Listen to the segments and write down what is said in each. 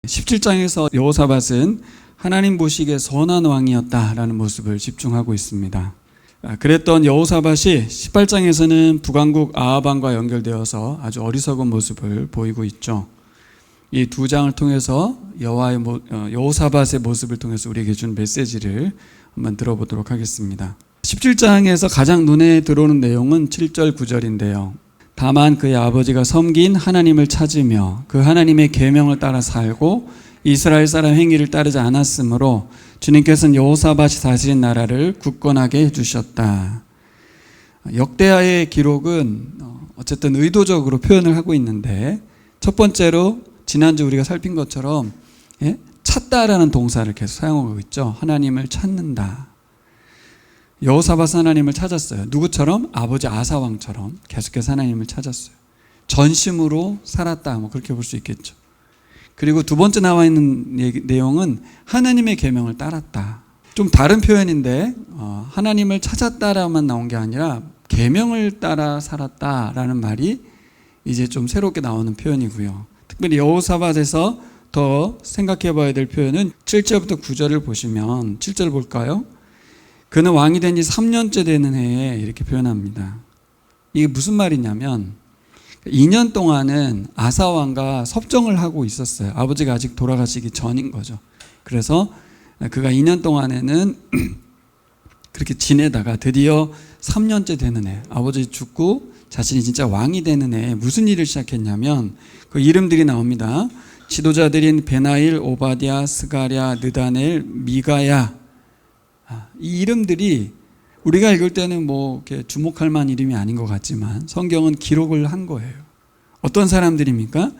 17장에서 여호사밧은 하나님 보시기에 선한 왕이었다라는 모습을 집중하고 있습니다. 그랬던 여호사밧이 18장에서는 북왕국 아합 왕과 연결되어서 아주 어리석은 모습을 보이고 있죠. 이 두 장을 통해서 여호사밧의 모습을 통해서 우리에게 준 메시지를 한번 들어보도록 하겠습니다. 17장에서 가장 눈에 들어오는 내용은 7절 9절인데요. 다만 그의 아버지가 섬긴 하나님을 찾으며 그 하나님의 계명을 따라 살고 이스라엘 사람 행위를 따르지 않았으므로 주님께서는 여호사밧이 다스린 나라를 굳건하게 해주셨다. 역대하의 기록은 어쨌든 의도적으로 표현을 하고 있는데, 첫 번째로 지난주 우리가 살핀 것처럼 찾다라는 동사를 계속 사용하고 있죠. 하나님을 찾는다. 여호사밧은 하나님을 찾았어요. 누구처럼? 아버지 아사왕처럼 계속해서 하나님을 찾았어요. 전심으로 살았다, 그렇게 볼 수 있겠죠. 그리고 두 번째 나와 있는 내용은 하나님의 계명을 따랐다. 좀 다른 표현인데 하나님을 찾았다라만 나온 게 아니라 계명을 따라 살았다라는 말이 이제 좀 새롭게 나오는 표현이고요. 특별히 여호사밧에서 더 생각해 봐야 될 표현은 7절부터 9절을 보시면, 7절 볼까요? 그는 왕이 된 지 3년째 되는 해에 이렇게 표현합니다. 이게 무슨 말이냐면 2년 동안은 아사왕과 섭정을 하고 있었어요. 아버지가 아직 돌아가시기 전인 거죠. 그래서 그가 2년 동안에는 그렇게 지내다가 드디어 3년째 되는 해, 아버지 죽고 자신이 진짜 왕이 되는 해에 무슨 일을 시작했냐면 그 이름들이 나옵니다. 지도자들인 베나일, 오바댜, 스가랴, 느다넬, 미가야. 이 이름들이 우리가 읽을 때는 이렇게 주목할 만한 이름이 아닌 것 같지만 성경은 기록을 한 거예요. 어떤 사람들입니까?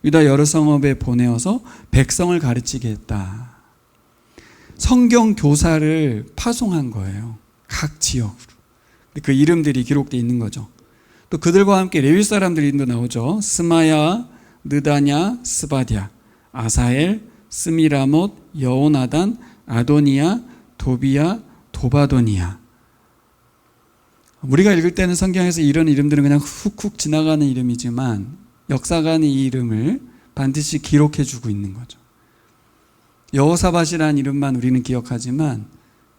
유다 여러 성읍에 보내어서 백성을 가르치게 했다. 성경 교사를 파송한 거예요. 각 지역으로. 그 이름들이 기록되어 있는 거죠. 또 그들과 함께 레위 사람들 이름도 나오죠. 스마야, 느다냐, 스바디아, 아사엘, 스미라못, 여호나단, 아도니야, 도비야, 도바도니야. 우리가 읽을 때는 성경에서 이런 이름들은 그냥 훅훅 지나가는 이름이지만 역사가는 이 이름을 반드시 기록해주고 있는 거죠. 여호사밧이라는 이름만 우리는 기억하지만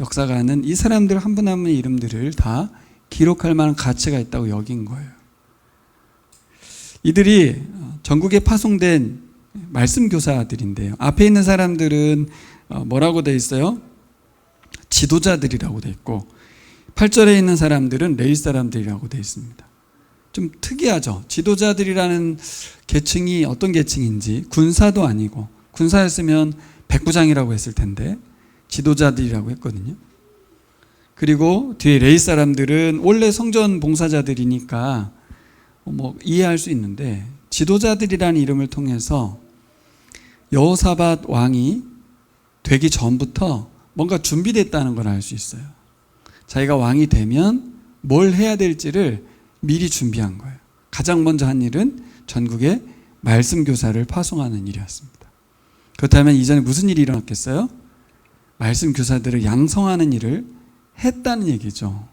역사가는 이 사람들 한 분 한 분의 이름들을 다 기록할 만한 가치가 있다고 여긴 거예요. 이들이 전국에 파송된 말씀 교사들인데요. 앞에 있는 사람들은 뭐라고 돼 있어요? 지도자들이라고 돼 있고, 8절에 있는 사람들은 레위 사람들이라고 돼 있습니다. 좀 특이하죠. 지도자들이라는 계층이 어떤 계층인지, 군사도 아니고, 군사였으면 백부장이라고 했을 텐데 지도자들이라고 했거든요. 그리고 뒤에 레위 사람들은 원래 성전 봉사자들이니까 이해할 수 있는데, 지도자들이라는 이름을 통해서 여호사밧 왕이 되기 전부터 뭔가 준비됐다는 걸 알 수 있어요. 자기가 왕이 되면 뭘 해야 될지를 미리 준비한 거예요. 가장 먼저 한 일은 전국에 말씀 교사를 파송하는 일이었습니다. 그렇다면 이전에 무슨 일이 일어났겠어요? 말씀 교사들을 양성하는 일을 했다는 얘기죠.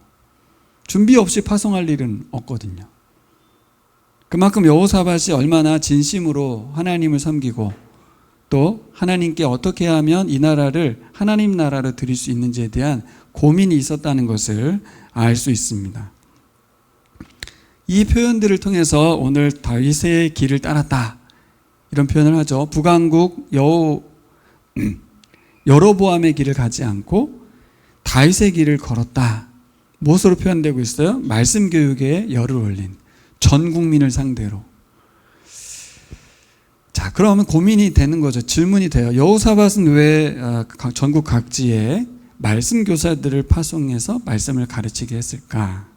준비 없이 파송할 일은 없거든요. 그만큼 여호사밧이 얼마나 진심으로 하나님을 섬기고 또 하나님께 어떻게 하면 이 나라를 하나님 나라로 드릴 수 있는지에 대한 고민이 있었다는 것을 알 수 있습니다. 이 표현들을 통해서 오늘 다윗의 길을 따랐다, 이런 표현을 하죠. 북왕국 여로보암의 길을 가지 않고 다윗의 길을 걸었다. 무엇으로 표현되고 있어요? 말씀 교육에 열을 올린, 전 국민을 상대로. 자, 그러면 고민이 되는 거죠. 질문이 돼요. 여호사밧은 왜 전국 각지에 말씀 교사들을 파송해서 말씀을 가르치게 했을까?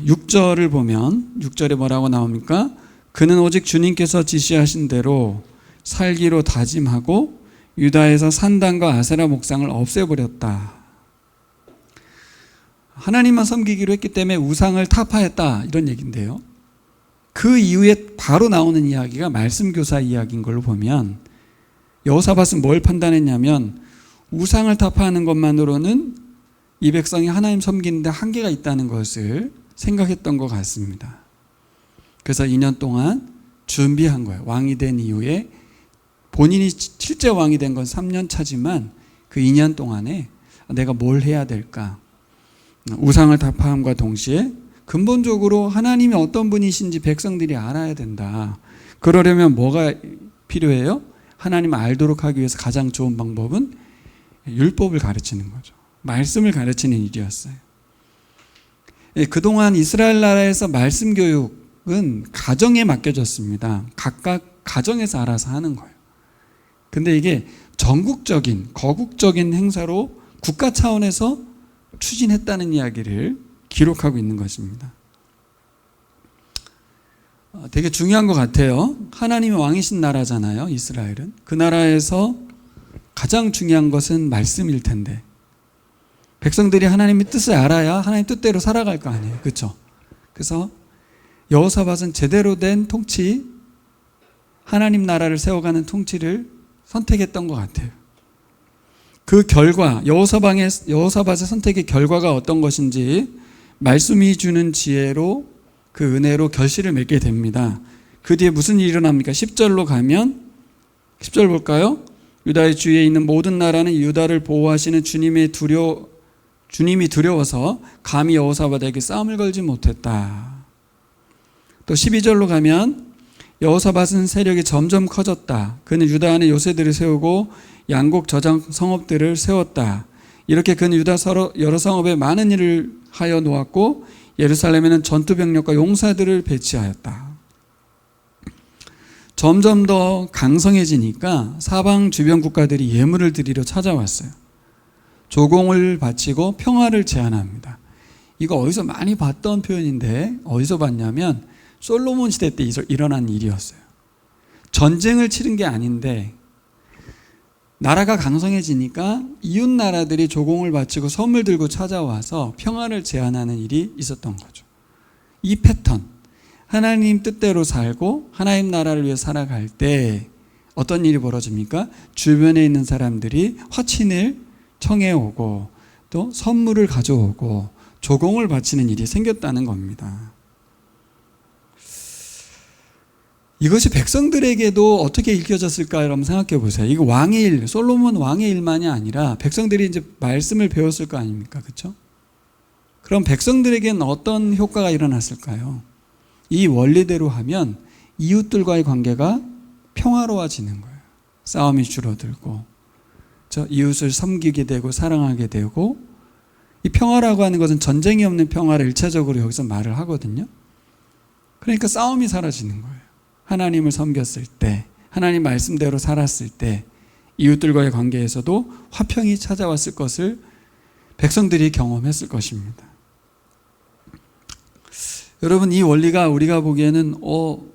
6절을 보면 6절에 뭐라고 나옵니까? 그는 오직 주님께서 지시하신 대로 살기로 다짐하고 유다에서 산당과 아세라 목상을 없애버렸다. 하나님만 섬기기로 했기 때문에 우상을 타파했다, 이런 얘기인데요. 그 이후에 바로 나오는 이야기가 말씀교사 이야기인 걸로 보면 여호사밧은 뭘 판단했냐면 우상을 타파하는 것만으로는 이 백성이 하나님 섬기는데 한계가 있다는 것을 생각했던 것 같습니다. 그래서 2년 동안 준비한 거예요. 왕이 된 이후에 본인이 실제 왕이 된 건 3년 차지만 그 2년 동안에 내가 뭘 해야 될까? 우상을 타파함과 동시에 근본적으로 하나님이 어떤 분이신지 백성들이 알아야 된다. 그러려면 뭐가 필요해요? 하나님을 알도록 하기 위해서 가장 좋은 방법은 율법을 가르치는 거죠. 말씀을 가르치는 일이었어요. 그동안 이스라엘 나라에서 말씀 교육은 가정에 맡겨졌습니다. 각각 가정에서 알아서 하는 거예요. 근데 이게 전국적인, 거국적인 행사로 국가 차원에서 추진했다는 이야기를 기록하고 있는 것입니다. 되게 중요한 것 같아요. 하나님이 왕이신 나라잖아요, 이스라엘은. 그 나라에서 가장 중요한 것은 말씀일 텐데 백성들이 하나님의 뜻을 알아야 하나님 뜻대로 살아갈 거 아니에요. 그렇죠? 그래서 여호사밧은 제대로 된 통치, 하나님 나라를 세워가는 통치를 선택했던 것 같아요. 그 결과, 여호사밧의 선택의 결과가 어떤 것인지 말씀이 주는 지혜로 그 은혜로 결실을 맺게 됩니다. 그 뒤에 무슨 일이 일어납니까? 10절로 가면 10절 볼까요? 유다의 주위에 있는 모든 나라는 유다를 보호하시는 주님이 두려워서 감히 여호사밧에게 싸움을 걸지 못했다. 또 12절로 가면 여호사밧은 세력이 점점 커졌다. 그는 유다 안에 요새들을 세우고 양곡 저장 성읍들을 세웠다. 이렇게 그는 유다 여러 성읍에 많은 일을 하여 놓았고 예루살렘에는 전투병력과 용사들을 배치하였다. 점점 더 강성해지니까 사방 주변 국가들이 예물을 드리러 찾아왔어요. 조공을 바치고 평화를 제안합니다. 이거 어디서 많이 봤던 표현인데 어디서 봤냐면 솔로몬 시대 때 일어난 일이었어요. 전쟁을 치른 게 아닌데 나라가 강성해지니까 이웃 나라들이 조공을 바치고 선물 들고 찾아와서 평화를 제안하는 일이 있었던 거죠. 이 패턴, 하나님 뜻대로 살고 하나님 나라를 위해 살아갈 때 어떤 일이 벌어집니까? 주변에 있는 사람들이 화친을 청해오고 또 선물을 가져오고 조공을 바치는 일이 생겼다는 겁니다. 이것이 백성들에게도 어떻게 읽혀졌을까 여러분 생각해 보세요. 이거 왕의 일, 솔로몬 왕의 일만이 아니라 백성들이 이제 말씀을 배웠을 거 아닙니까? 그렇죠? 그럼 백성들에게는 어떤 효과가 일어났을까요? 이 원리대로 하면 이웃들과의 관계가 평화로워지는 거예요. 싸움이 줄어들고 이웃을 섬기게 되고 사랑하게 되고, 이 평화라고 하는 것은 전쟁이 없는 평화를 일차적으로 여기서 말을 하거든요. 그러니까 싸움이 사라지는 거예요. 하나님을 섬겼을 때, 하나님 말씀대로 살았을 때 이웃들과의 관계에서도 화평이 찾아왔을 것을 백성들이 경험했을 것입니다. 여러분, 이 원리가 우리가 보기에는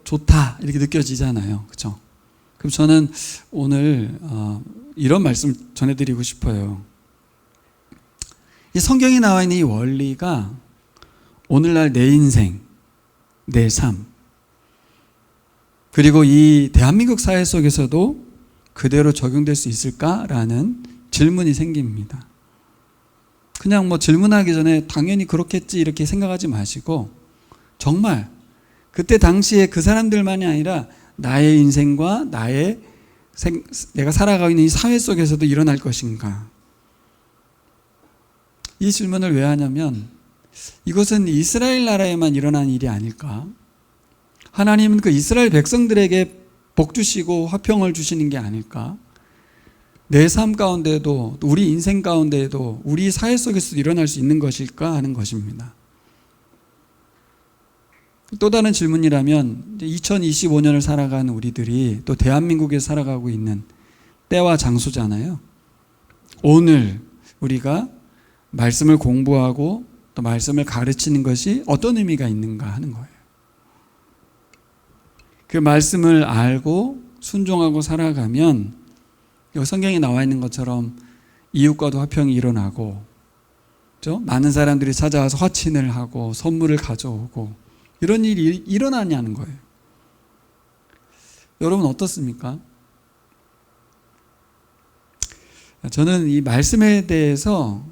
좋다 이렇게 느껴지잖아요. 그렇죠? 그럼 저는 오늘 이런 말씀을 전해드리고 싶어요. 이 성경에 나와 있는 이 원리가 오늘날 내 인생, 내 삶, 그리고 이 대한민국 사회 속에서도 그대로 적용될 수 있을까라는 질문이 생깁니다. 그냥 질문하기 전에 당연히 그렇겠지 이렇게 생각하지 마시고, 정말 그때 당시에 그 사람들만이 아니라 나의 인생과 내가 살아가고 있는 이 사회 속에서도 일어날 것인가? 이 질문을 왜 하냐면 이것은 이스라엘 나라에만 일어난 일이 아닐까? 하나님은 그 이스라엘 백성들에게 복 주시고 화평을 주시는 게 아닐까? 내 삶 가운데도, 우리 인생 가운데도, 우리 사회 속에서도 일어날 수 있는 것일까 하는 것입니다. 또 다른 질문이라면 2025년을 살아가는 우리들이 또 대한민국에 살아가고 있는 때와 장소잖아요. 오늘 우리가 말씀을 공부하고 또 말씀을 가르치는 것이 어떤 의미가 있는가 하는 거예요. 그 말씀을 알고 순종하고 살아가면 여기 성경에 나와 있는 것처럼 이웃과도 화평이 일어나고, 그렇죠? 많은 사람들이 찾아와서 화친을 하고 선물을 가져오고 이런 일이 일어나냐는 거예요. 여러분 어떻습니까? 저는 이 말씀에 대해서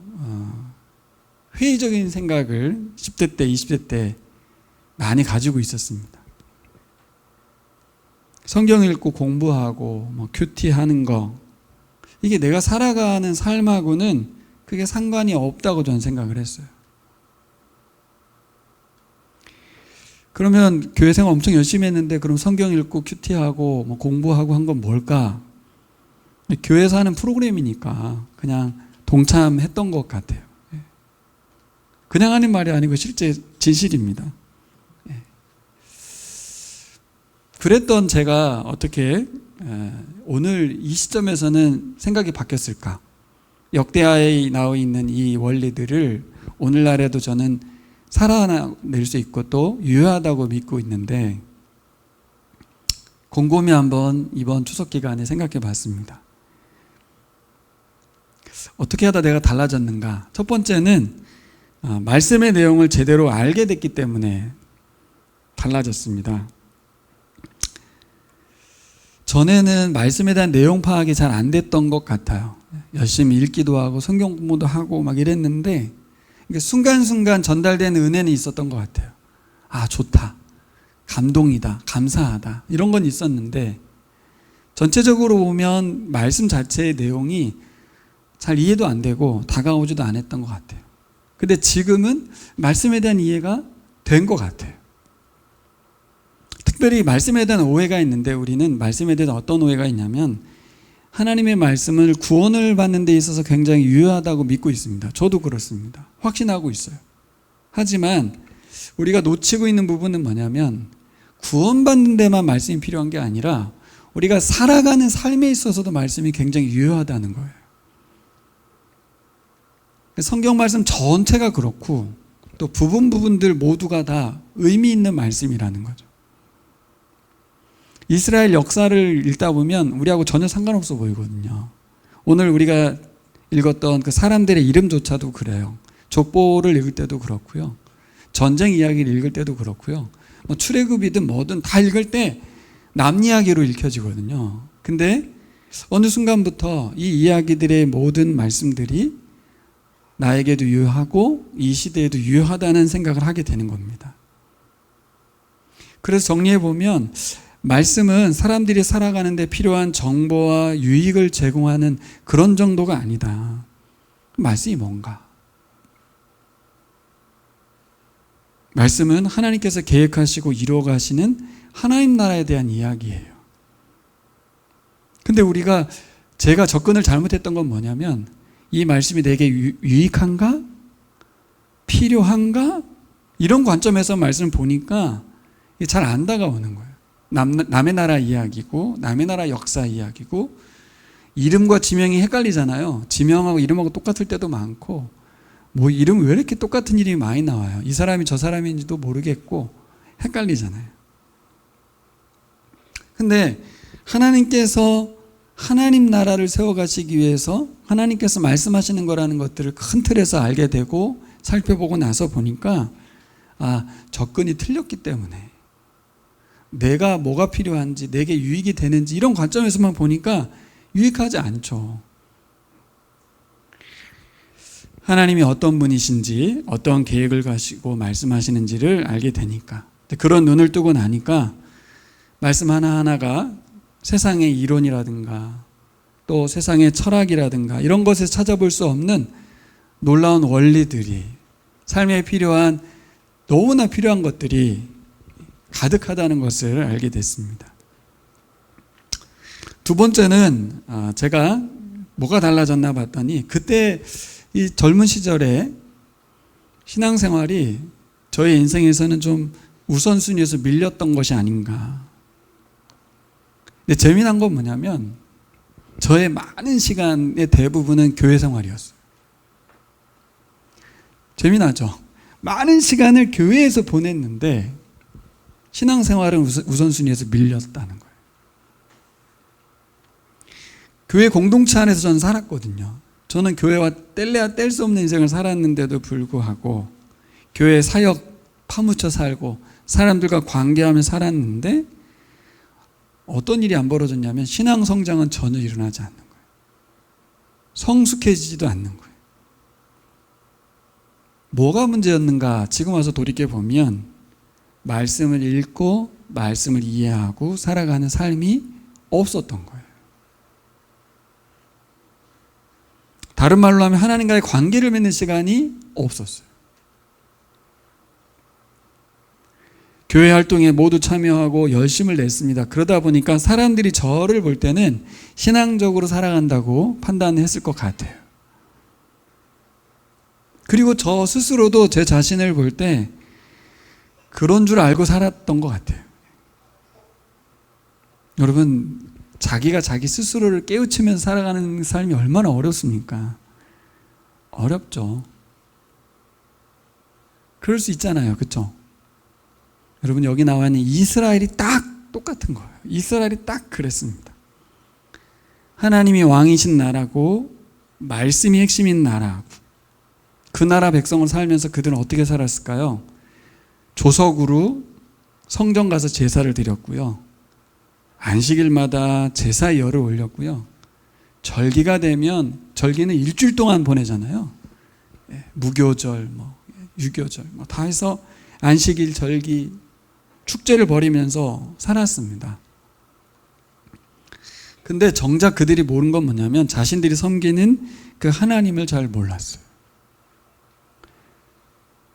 회의적인 생각을 10대 때, 20대 때 많이 가지고 있었습니다. 성경 읽고 공부하고 뭐 큐티 하는 거, 이게 내가 살아가는 삶하고는 그게 상관이 없다고 저는 생각을 했어요. 그러면 교회 생활 엄청 열심히 했는데 그럼 성경 읽고 큐티하고 뭐 공부하고 한 건 뭘까? 교회에서 하는 프로그램이니까 그냥 동참했던 것 같아요. 그냥 하는 말이 아니고 실제 진실입니다. 그랬던 제가 어떻게 오늘 이 시점에서는 생각이 바뀌었을까? 역대하에 나와 있는 이 원리들을 오늘날에도 저는 살아낼 수 있고 또 유효하다고 믿고 있는데, 곰곰이 한번 이번 추석 기간에 생각해 봤습니다. 어떻게 하다 내가 달라졌는가? 첫 번째는 말씀의 내용을 제대로 알게 됐기 때문에 달라졌습니다. 전에는 말씀에 대한 내용 파악이 잘 안 됐던 것 같아요. 열심히 읽기도 하고 성경 공부도 하고 막 이랬는데 순간순간 전달되는 은혜는 있었던 것 같아요. 아, 좋다, 감동이다, 감사하다, 이런 건 있었는데 전체적으로 보면 말씀 자체의 내용이 잘 이해도 안 되고 다가오지도 않았던 것 같아요. 근데 지금은 말씀에 대한 이해가 된 것 같아요. 특별히 말씀에 대한 오해가 있는데, 우리는 말씀에 대한 어떤 오해가 있냐면 하나님의 말씀을 구원을 받는 데 있어서 굉장히 유효하다고 믿고 있습니다. 저도 그렇습니다. 확신하고 있어요. 하지만 우리가 놓치고 있는 부분은 뭐냐면 구원받는 데만 말씀이 필요한 게 아니라 우리가 살아가는 삶에 있어서도 말씀이 굉장히 유효하다는 거예요. 성경 말씀 전체가 그렇고 또 부분들 모두가 다 의미 있는 말씀이라는 거죠. 이스라엘 역사를 읽다 보면 우리하고 전혀 상관없어 보이거든요. 오늘 우리가 읽었던 그 사람들의 이름조차도 그래요. 족보를 읽을 때도 그렇고요. 전쟁 이야기를 읽을 때도 그렇고요. 뭐 출애굽이든 뭐든 다 읽을 때 남 이야기로 읽혀지거든요. 근데 어느 순간부터 이 이야기들의 모든 말씀들이 나에게도 유효하고 이 시대에도 유효하다는 생각을 하게 되는 겁니다. 그래서 정리해보면 말씀은 사람들이 살아가는 데 필요한 정보와 유익을 제공하는 그런 정도가 아니다. 말씀이 뭔가? 말씀은 하나님께서 계획하시고 이루어가시는 하나님 나라에 대한 이야기예요. 근데 제가 접근을 잘못했던 건 뭐냐면 이 말씀이 내게 유익한가? 필요한가? 이런 관점에서 말씀을 보니까 잘 안 다가오는 거예요. 남의 나라 이야기고 남의 나라 역사 이야기고 이름과 지명이 헷갈리잖아요. 지명하고 이름하고 똑같을 때도 많고 뭐 이름 왜 이렇게 똑같은 이름이 많이 나와요. 이 사람이 저 사람인지도 모르겠고 헷갈리잖아요. 근데 하나님께서 하나님 나라를 세워가시기 위해서 하나님께서 말씀하시는 거라는 것들을 큰 틀에서 알게 되고 살펴보고 나서 보니까 접근이 틀렸기 때문에 내가 뭐가 필요한지 내게 유익이 되는지 이런 관점에서만 보니까 유익하지 않죠. 하나님이 어떤 분이신지 어떤 계획을 가지고 말씀하시는지를 알게 되니까 그런 눈을 뜨고 나니까 말씀 하나하나가 세상의 이론이라든가 또 세상의 철학이라든가 이런 것에서 찾아볼 수 없는 놀라운 원리들이 삶에 필요한 너무나 필요한 것들이 가득하다는 것을 알게 됐습니다. 두 번째는 제가 뭐가 달라졌나 봤더니 그때 이 젊은 시절에 신앙생활이 저의 인생에서는 좀 우선순위에서 밀렸던 것이 아닌가. 근데 재미난 건 뭐냐면 저의 많은 시간의 대부분은 교회 생활이었어요. 재미나죠? 많은 시간을 교회에서 보냈는데 신앙생활은 우선순위에서 밀렸다는 거예요. 교회 공동체 안에서 저는 살았거든요. 저는 교회와 뗄래야 뗄 수 없는 인생을 살았는데도 불구하고 교회 사역 파묻혀 살고 사람들과 관계하며 살았는데 어떤 일이 안 벌어졌냐면 신앙 성장은 전혀 일어나지 않는 거예요. 성숙해지지도 않는 거예요. 뭐가 문제였는가 지금 와서 돌이켜보면 말씀을 읽고 말씀을 이해하고 살아가는 삶이 없었던 거예요. 다른 말로 하면 하나님과의 관계를 맺는 시간이 없었어요. 교회 활동에 모두 참여하고 열심을 냈습니다. 그러다 보니까 사람들이 저를 볼 때는 신앙적으로 살아간다고 판단했을 것 같아요. 그리고 저 스스로도 제 자신을 볼 때 그런 줄 알고 살았던 것 같아요. 여러분, 자기가 자기 스스로를 깨우치면서 살아가는 삶이 얼마나 어렵습니까? 어렵죠. 그럴 수 있잖아요. 그렇죠? 여러분, 여기 나와 있는 이스라엘이 딱 똑같은 거예요. 이스라엘이 딱 그랬습니다. 하나님이 왕이신 나라고 말씀이 핵심인 나라고, 그 나라 백성을 살면서 그들은 어떻게 살았을까요? 조석으로 성전 가서 제사를 드렸고요. 안식일마다 제사 열을 올렸고요. 절기가 되면, 절기는 일주일 동안 보내잖아요. 무교절, 유교절 다 해서 안식일, 절기, 축제를 벌이면서 살았습니다. 근데 정작 그들이 모른 건 뭐냐면 자신들이 섬기는 그 하나님을 잘 몰랐어요.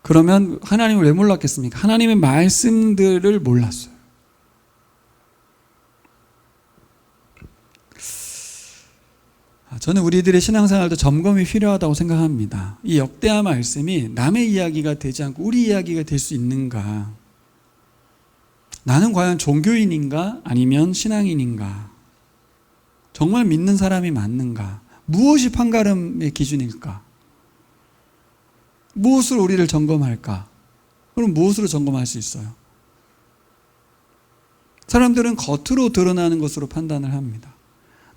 그러면 하나님을 왜 몰랐겠습니까? 하나님의 말씀들을 몰랐어요. 저는 우리들의 신앙생활도 점검이 필요하다고 생각합니다. 이 역대하 말씀이 남의 이야기가 되지 않고 우리 이야기가 될 수 있는가? 나는 과연 종교인인가? 아니면 신앙인인가? 정말 믿는 사람이 맞는가? 무엇이 판가름의 기준일까? 무엇으로 우리를 점검할까? 그럼 무엇으로 점검할 수 있어요? 사람들은 겉으로 드러나는 것으로 판단을 합니다.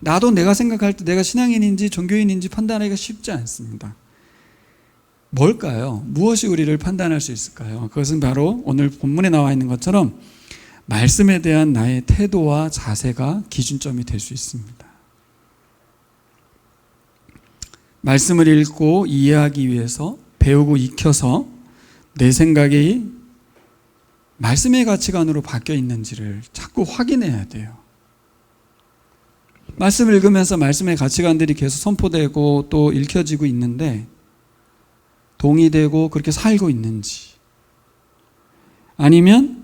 나도 내가 생각할 때 내가 신앙인인지 종교인인지 판단하기가 쉽지 않습니다. 뭘까요? 무엇이 우리를 판단할 수 있을까요? 그것은 바로 오늘 본문에 나와 있는 것처럼 말씀에 대한 나의 태도와 자세가 기준점이 될 수 있습니다. 말씀을 읽고 이해하기 위해서 배우고 익혀서 내 생각이 말씀의 가치관으로 바뀌어 있는지를 자꾸 확인해야 돼요. 말씀을 읽으면서 말씀의 가치관들이 계속 선포되고 또 읽혀지고 있는데 동의되고 그렇게 살고 있는지, 아니면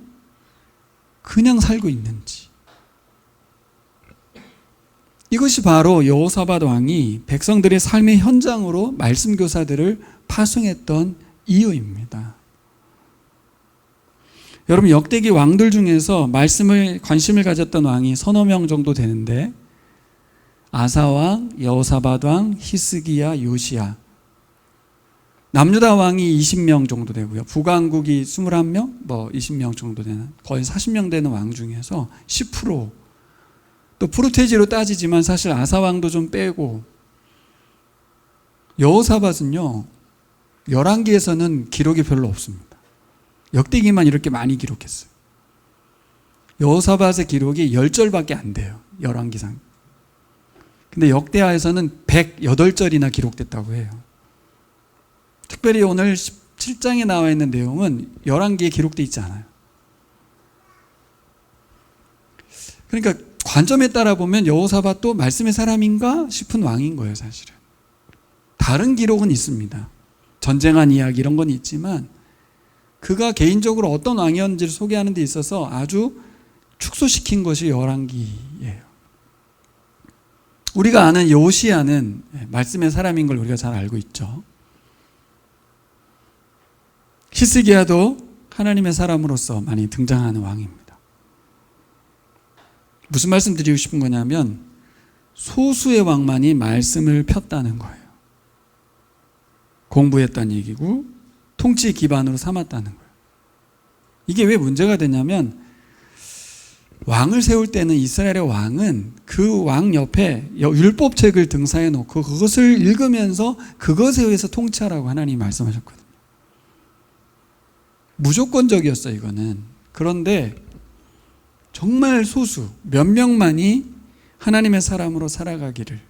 그냥 살고 있는지. 이것이 바로 여호사밧 왕이 백성들의 삶의 현장으로 말씀 교사들을 파송했던 이유입니다. 여러분, 역대기 왕들 중에서 말씀을 관심을 가졌던 왕이 서너 명 정도 되는데 아사왕, 여호사밧 왕, 히스기야, 요시야, 남유다 왕이 20명 정도 되고요. 북왕국이 21명, 20명 정도 되는, 거의 40명 되는 왕 중에서 10%, 또 프로테지로 따지지만 사실 아사왕도 좀 빼고, 여호사밧은요 11기에서는 기록이 별로 없습니다. 역대기만 이렇게 많이 기록했어요. 여호사밧의 기록이 10절밖에 안 돼요. 11기상. 근데 역대하에서는 108절이나 기록됐다고 해요. 특별히 오늘 17장에 나와 있는 내용은 11기에 기록되어 있지 않아요. 그러니까 관점에 따라 보면 여호사밧도 말씀의 사람인가 싶은 왕인 거예요, 사실은. 다른 기록은 있습니다. 전쟁한 이야기 이런 건 있지만 그가 개인적으로 어떤 왕이었는지를 소개하는 데 있어서 아주 축소시킨 것이 11기예요. 우리가 아는 요시야는 말씀의 사람인 걸 우리가 잘 알고 있죠. 히스기야도 하나님의 사람으로서 많이 등장하는 왕입니다. 무슨 말씀 드리고 싶은 거냐면 소수의 왕만이 말씀을 폈다는 거예요. 공부했다는 얘기고 통치 기반으로 삼았다는 거예요. 이게 왜 문제가 되냐면 왕을 세울 때는 이스라엘의 왕은 그 왕 옆에 율법책을 등사해 놓고 그것을 읽으면서 그것에 의해서 통치하라고 하나님이 말씀하셨거든요. 무조건적이었어요, 이거는. 그런데 정말 소수, 몇 명만이 하나님의 사람으로 살아가기를.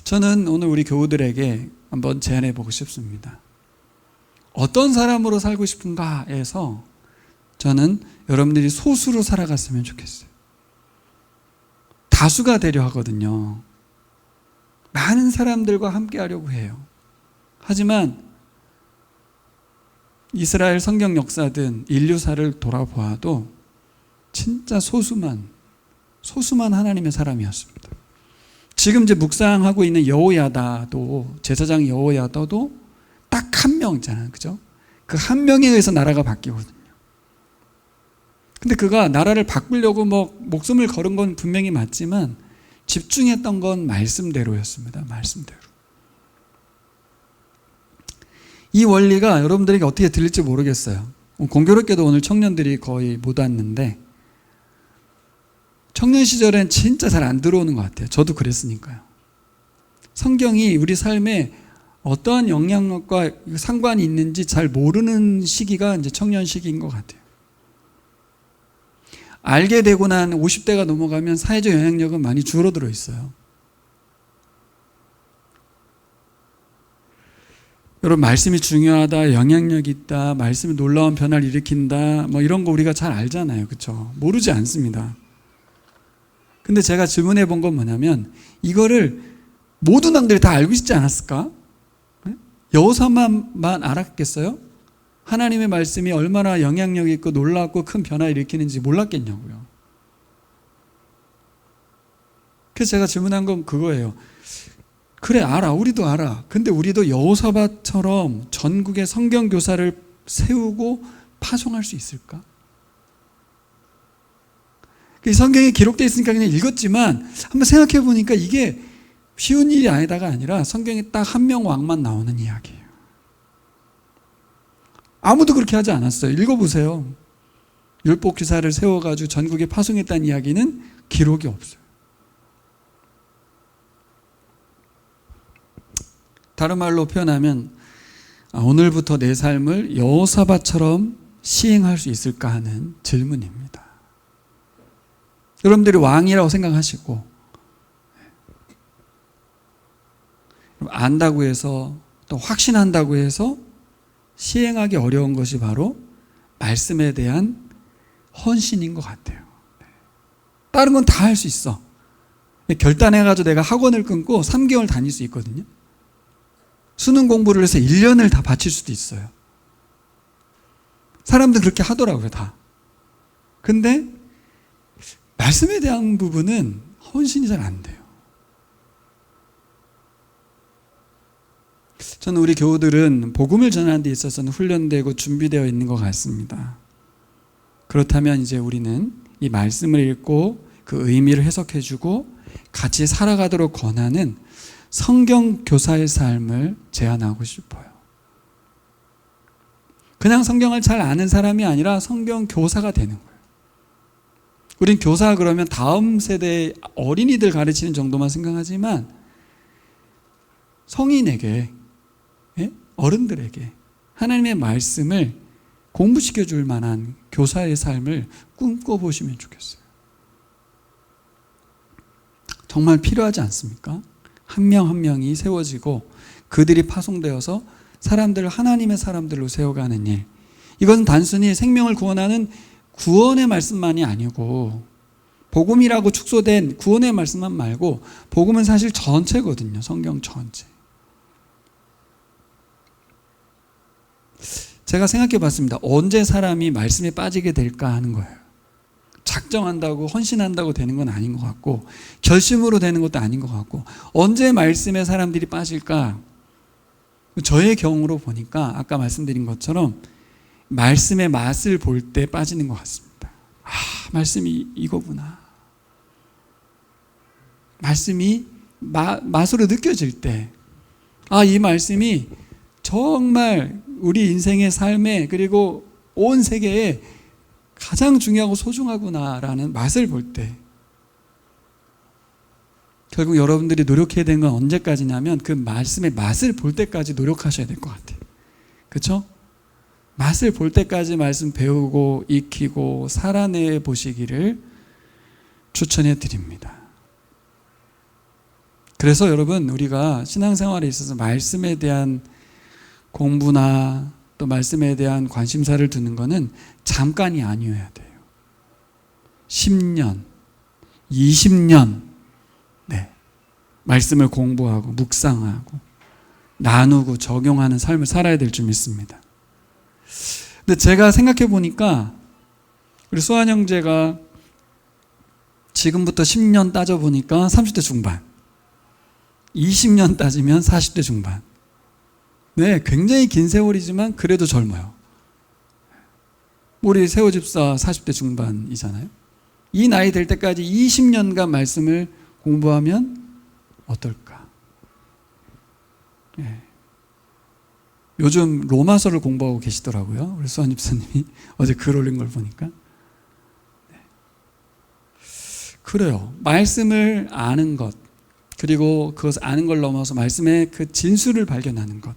저는 오늘 우리 교우들에게 한번 제안해 보고 싶습니다. 어떤 사람으로 살고 싶은가에서 저는 여러분들이 소수로 살아갔으면 좋겠어요. 다수가 되려 하거든요. 많은 사람들과 함께 하려고 해요. 하지만 이스라엘 성경 역사든 인류사를 돌아보아도 진짜 소수만 하나님의 사람이었습니다. 지금 이제 묵상하고 있는 여호야다도, 제사장 여호야다도 딱 한 명 있잖아요. 그죠? 그 한 명에 의해서 나라가 바뀌거든요. 근데 그가 나라를 바꾸려고 목숨을 걸은 건 분명히 맞지만 집중했던 건 말씀대로였습니다. 말씀대로. 이 원리가 여러분들에게 어떻게 들릴지 모르겠어요. 공교롭게도 오늘 청년들이 거의 못 왔는데 청년 시절엔 진짜 잘 안 들어오는 것 같아요. 저도 그랬으니까요. 성경이 우리 삶에 어떠한 영향력과 상관이 있는지 잘 모르는 시기가 이제 청년 시기인 것 같아요. 알게 되고 난 50대가 넘어가면 사회적 영향력은 많이 줄어들어 있어요. 여러분, 말씀이 중요하다, 영향력이 있다, 말씀이 놀라운 변화를 일으킨다, 이런 거 우리가 잘 알잖아요. 그렇죠? 모르지 않습니다. 근데 제가 질문해 본 건 뭐냐면 이거를 모든 왕들이 다 알고 있지 않았을까? 여호사밧만 알았겠어요? 하나님의 말씀이 얼마나 영향력 있고 놀랍고 큰 변화를 일으키는지 몰랐겠냐고요. 그래서 제가 질문한 건 그거예요. 그래, 알아. 우리도 알아. 근데 우리도 여호사밧처럼 전국에 성경 교사를 세우고 파송할 수 있을까? 이 성경에 기록되어 있으니까 그냥 읽었지만 한번 생각해 보니까 이게 쉬운 일이 아니라 성경에 딱 한 명 왕만 나오는 이야기예요. 아무도 그렇게 하지 않았어요. 읽어보세요. 율법 기사를 세워가지고 전국에 파송했다는 이야기는 기록이 없어요. 다른 말로 표현하면 오늘부터 내 삶을 여호사밧처럼 시행할 수 있을까 하는 질문입니다. 여러분들이 왕이라고 생각하시고 안다고 해서 또 확신한다고 해서 시행하기 어려운 것이 바로 말씀에 대한 헌신인 것 같아요. 다른 건 다 할 수 있어. 결단해가지고 내가 학원을 끊고 3개월 다닐 수 있거든요. 수능 공부를 해서 1년을 다 바칠 수도 있어요. 사람들 그렇게 하더라고요, 다. 근데 말씀에 대한 부분은 헌신이 잘 안 돼요. 저는 우리 교우들은 복음을 전하는 데 있어서는 훈련되고 준비되어 있는 것 같습니다. 그렇다면 이제 우리는 이 말씀을 읽고 그 의미를 해석해주고 같이 살아가도록 권하는 성경 교사의 삶을 제안하고 싶어요. 그냥 성경을 잘 아는 사람이 아니라 성경 교사가 되는 거예요. 우린 교사 그러면 다음 세대 어린이들 가르치는 정도만 생각하지만 성인에게, 어른들에게 하나님의 말씀을 공부시켜 줄 만한 교사의 삶을 꿈꿔보시면 좋겠어요. 정말 필요하지 않습니까? 한 명 한 명이 세워지고 그들이 파송되어서 사람들을 하나님의 사람들로 세워가는 일. 이건 단순히 생명을 구원하는 구원의 말씀만이 아니고 복음이라고 축소된 구원의 말씀만 말고 복음은 사실 전체거든요. 성경 전체. 제가 생각해 봤습니다. 언제 사람이 말씀에 빠지게 될까 하는 거예요. 작정한다고 헌신한다고 되는 건 아닌 것 같고 결심으로 되는 것도 아닌 것 같고 언제 말씀에 사람들이 빠질까? 저의 경우로 보니까 아까 말씀드린 것처럼 말씀의 맛을 볼 때 빠지는 것 같습니다. 말씀이 이거구나. 말씀이 맛으로 느껴질 때 이 말씀이 정말 우리 인생의 삶에 그리고 온 세계에 가장 중요하고 소중하구나라는 맛을 볼 때 결국 여러분들이 노력해야 되는 건 언제까지냐면 그 말씀의 맛을 볼 때까지 노력하셔야 될 것 같아요. 그렇죠? 맛을 볼 때까지 말씀 배우고 익히고 살아내 보시기를 추천해 드립니다. 그래서 여러분 우리가 신앙생활에 있어서 말씀에 대한 공부나 또 말씀에 대한 관심사를 두는 것은 잠깐이 아니어야 돼요. 10년, 20년 말씀을 공부하고 묵상하고 나누고 적용하는 삶을 살아야 될 줄 믿습니다. 근데 제가 생각해 보니까 우리 수환 형제가 지금부터 10년 따져보니까 30대 중반, 20년 따지면 40대 중반. 네, 굉장히 긴 세월이지만 그래도 젊어요. 우리 세호 집사 40대 중반이잖아요. 이 나이 될 때까지 20년간 말씀을 공부하면 어떨까? 네. 요즘 로마서를 공부하고 계시더라고요. 우리 수환 집사님이 어제 글 올린 걸 보니까. 네. 그래요. 말씀을 아는 것, 그리고 그것을 아는 걸 넘어서 말씀의 그 진수를 발견하는 것.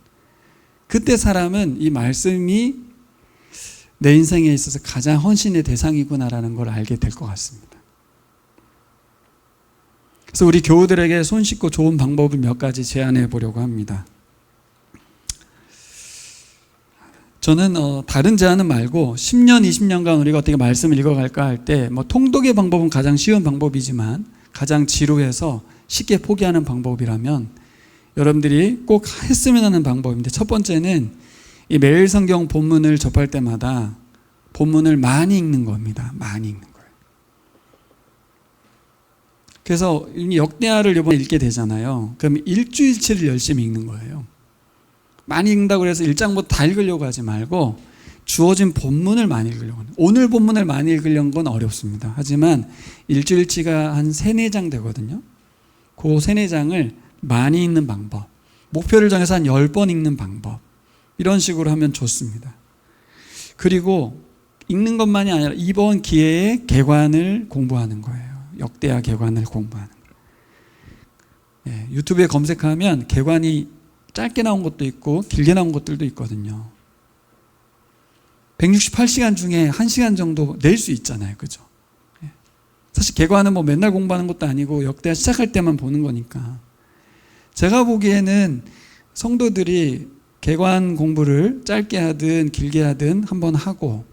그때 사람은 이 말씀이 내 인생에 있어서 가장 헌신의 대상이구나라는 걸 알게 될 것 같습니다. 그래서 우리 교우들에게 손쉽고 좋은 방법을 몇 가지 제안해 보려고 합니다. 저는 다른 제안은 말고 10년, 20년간 우리가 어떻게 말씀을 읽어갈까 할 때 통독의 방법은 가장 쉬운 방법이지만 가장 지루해서 쉽게 포기하는 방법이라면 여러분들이 꼭 했으면 하는 방법인데, 첫 번째는 이 매일 성경 본문을 접할 때마다 본문을 많이 읽는 겁니다. 많이 읽는 거예요. 그래서 역대하를 이번에 읽게 되잖아요. 그럼 일주일치를 열심히 읽는 거예요. 많이 읽는다고 해서 1장부터 다 읽으려고 하지 말고 주어진 본문을 많이 읽으려고 하는. 오늘 본문을 많이 읽으려는 건 어렵습니다. 하지만 일주일치가 한 3, 4장 되거든요. 그 3, 4장을 많이 읽는 방법, 목표를 정해서 한 10번 읽는 방법, 이런 식으로 하면 좋습니다. 그리고 읽는 것만이 아니라 이번 기회에 개관을 공부하는 거예요. 역대하 개관을 공부하는 거예요. 예, 유튜브에 검색하면 개관이 짧게 나온 것도 있고 길게 나온 것들도 있거든요. 168시간 중에 1시간 정도 낼 수 있잖아요. 그죠? 예. 사실 개관은 맨날 공부하는 것도 아니고 역대하 시작할 때만 보는 거니까. 제가 보기에는 성도들이 개관 공부를 짧게 하든 길게 하든 한번 하고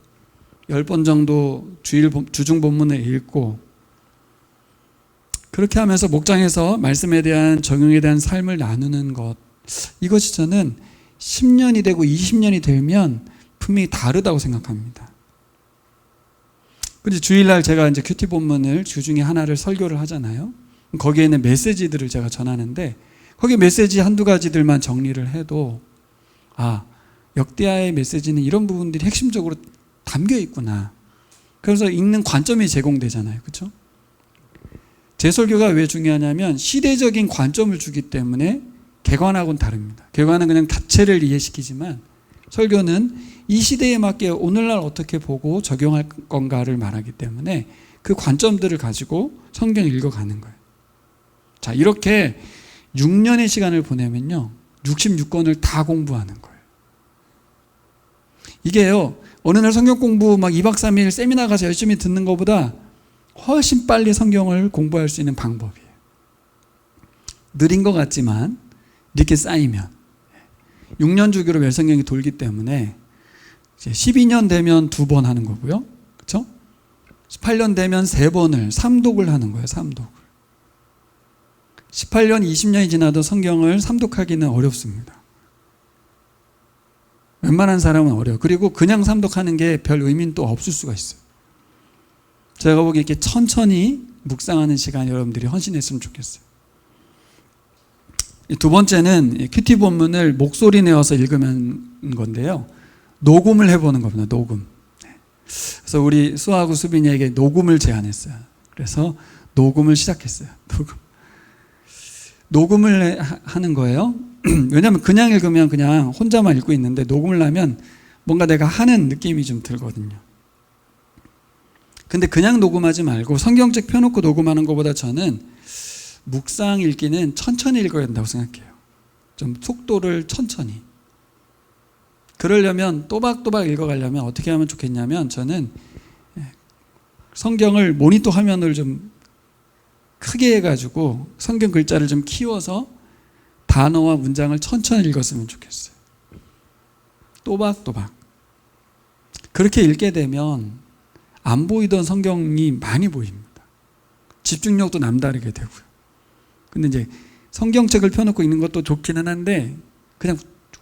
10번 정도 주중 본문을 읽고 그렇게 하면서 목장에서 말씀에 대한 적용에 대한 삶을 나누는 것, 이것이 저는 10년이 되고 20년이 되면 분명히 다르다고 생각합니다. 근데 주일날 제가 이제 큐티 본문을 주중에 하나를 설교를 하잖아요. 거기에는 메시지들을 제가 전하는데 거기 메시지 한두 가지들만 정리를 해도 역대하의 메시지는 이런 부분들이 핵심적으로 담겨 있구나. 그래서 읽는 관점이 제공되잖아요. 그렇죠? 제 설교가 왜 중요하냐면 시대적인 관점을 주기 때문에 개관하고는 다릅니다. 개관은 그냥 자체를 이해시키지만 설교는 이 시대에 맞게 오늘날 어떻게 보고 적용할 건가를 말하기 때문에 그 관점들을 가지고 성경을 읽어가는 거예요. 자, 이렇게 6년의 시간을 보내면요 66권을 다 공부하는 거예요. 이게요 어느 날 성경 공부 2박 3일 세미나 가서 열심히 듣는 것보다 훨씬 빨리 성경을 공부할 수 있는 방법이에요. 느린 것 같지만 이렇게 쌓이면 6년 주기로 멸성경이 돌기 때문에 이제 12년 되면 2번 하는 거고요. 그렇죠? 18년 되면 3번을 3독을 하는 거예요. 3독을. 18년, 20년이 지나도 성경을 3독하기는 어렵습니다. 웬만한 사람은 어려워요. 그리고 그냥 3독하는 게 별 의미는 또 없을 수가 있어요. 제가 보기에 이렇게 천천히 묵상하는 시간 여러분들이 헌신했으면 좋겠어요. 두 번째는 큐티 본문을 목소리 내어서 읽으면 건데요. 녹음을 해보는 겁니다. 녹음. 그래서 우리 수아하고 수빈이에게 녹음을 제안했어요. 그래서 녹음을 시작했어요. 녹음을 하는 거예요. 왜냐하면 그냥 읽으면 그냥 혼자만 읽고 있는데 녹음을 하면 뭔가 내가 하는 느낌이 좀 들거든요. 근데 그냥 녹음하지 말고 성경책 펴놓고 녹음하는 것보다 저는 묵상 읽기는 천천히 읽어야 된다고 생각해요. 좀 속도를 천천히. 그러려면 또박또박 읽어가려면 어떻게 하면 좋겠냐면 저는 성경을 모니터 화면을 좀 크게 해가지고 성경 글자를 좀 키워서 단어와 문장을 천천히 읽었으면 좋겠어요. 또박또박. 그렇게 읽게 되면 안 보이던 성경이 많이 보입니다. 집중력도 남다르게 되고요. 근데 이제 성경책을 펴놓고 읽는 것도 좋기는 한데 그냥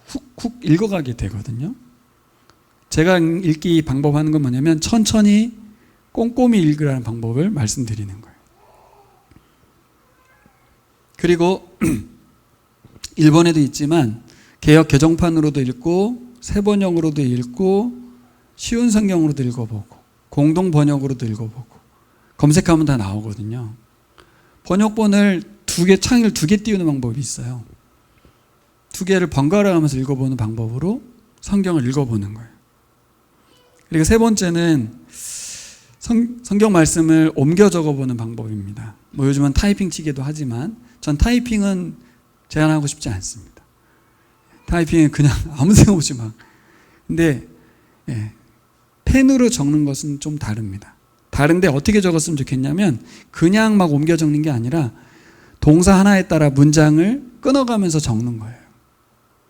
훅훅 읽어가게 되거든요. 제가 읽기 방법하는 건 뭐냐면 천천히 꼼꼼히 읽으라는 방법을 말씀드리는 거예요. 그리고 일본에도 있지만 개역 개정판으로도 읽고 세번역으로도 읽고 쉬운 성경으로도 읽어보고 공동 번역으로도 읽어보고 검색하면 다 나오거든요. 번역본을 창을 두 개 띄우는 방법이 있어요. 두 개를 번갈아 가면서 읽어보는 방법으로 성경을 읽어보는 거예요. 그리고 세 번째는 성경 말씀을 옮겨 적어보는 방법입니다. 뭐 요즘은 타이핑 치기도 하지만 전 타이핑은 제안하고 싶지 않습니다. 타이핑은 그냥 아무 생각 없이 막. 근데 펜으로 적는 것은 좀 다릅니다. 다른데 어떻게 적었으면 좋겠냐면 그냥 막 옮겨 적는 게 아니라 동사 하나에 따라 문장을 끊어가면서 적는 거예요.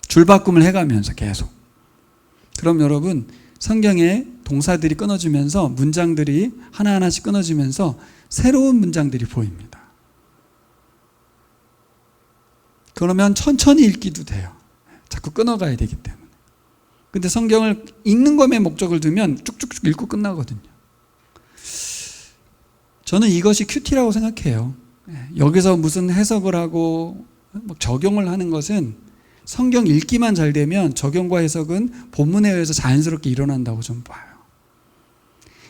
줄바꿈을 해가면서 계속. 그럼 여러분 성경에 동사들이 끊어지면서 문장들이 하나하나씩 끊어지면서 새로운 문장들이 보입니다. 그러면 천천히 읽기도 돼요. 자꾸 끊어가야 되기 때문에. 근데 성경을 읽는 것에 목적을 두면 쭉쭉쭉 읽고 끝나거든요. 저는 이것이 큐티라고 생각해요. 여기서 무슨 해석을 하고 적용을 하는 것은 성경 읽기만 잘 되면 적용과 해석은 본문에 의해서 자연스럽게 일어난다고 좀 봐요.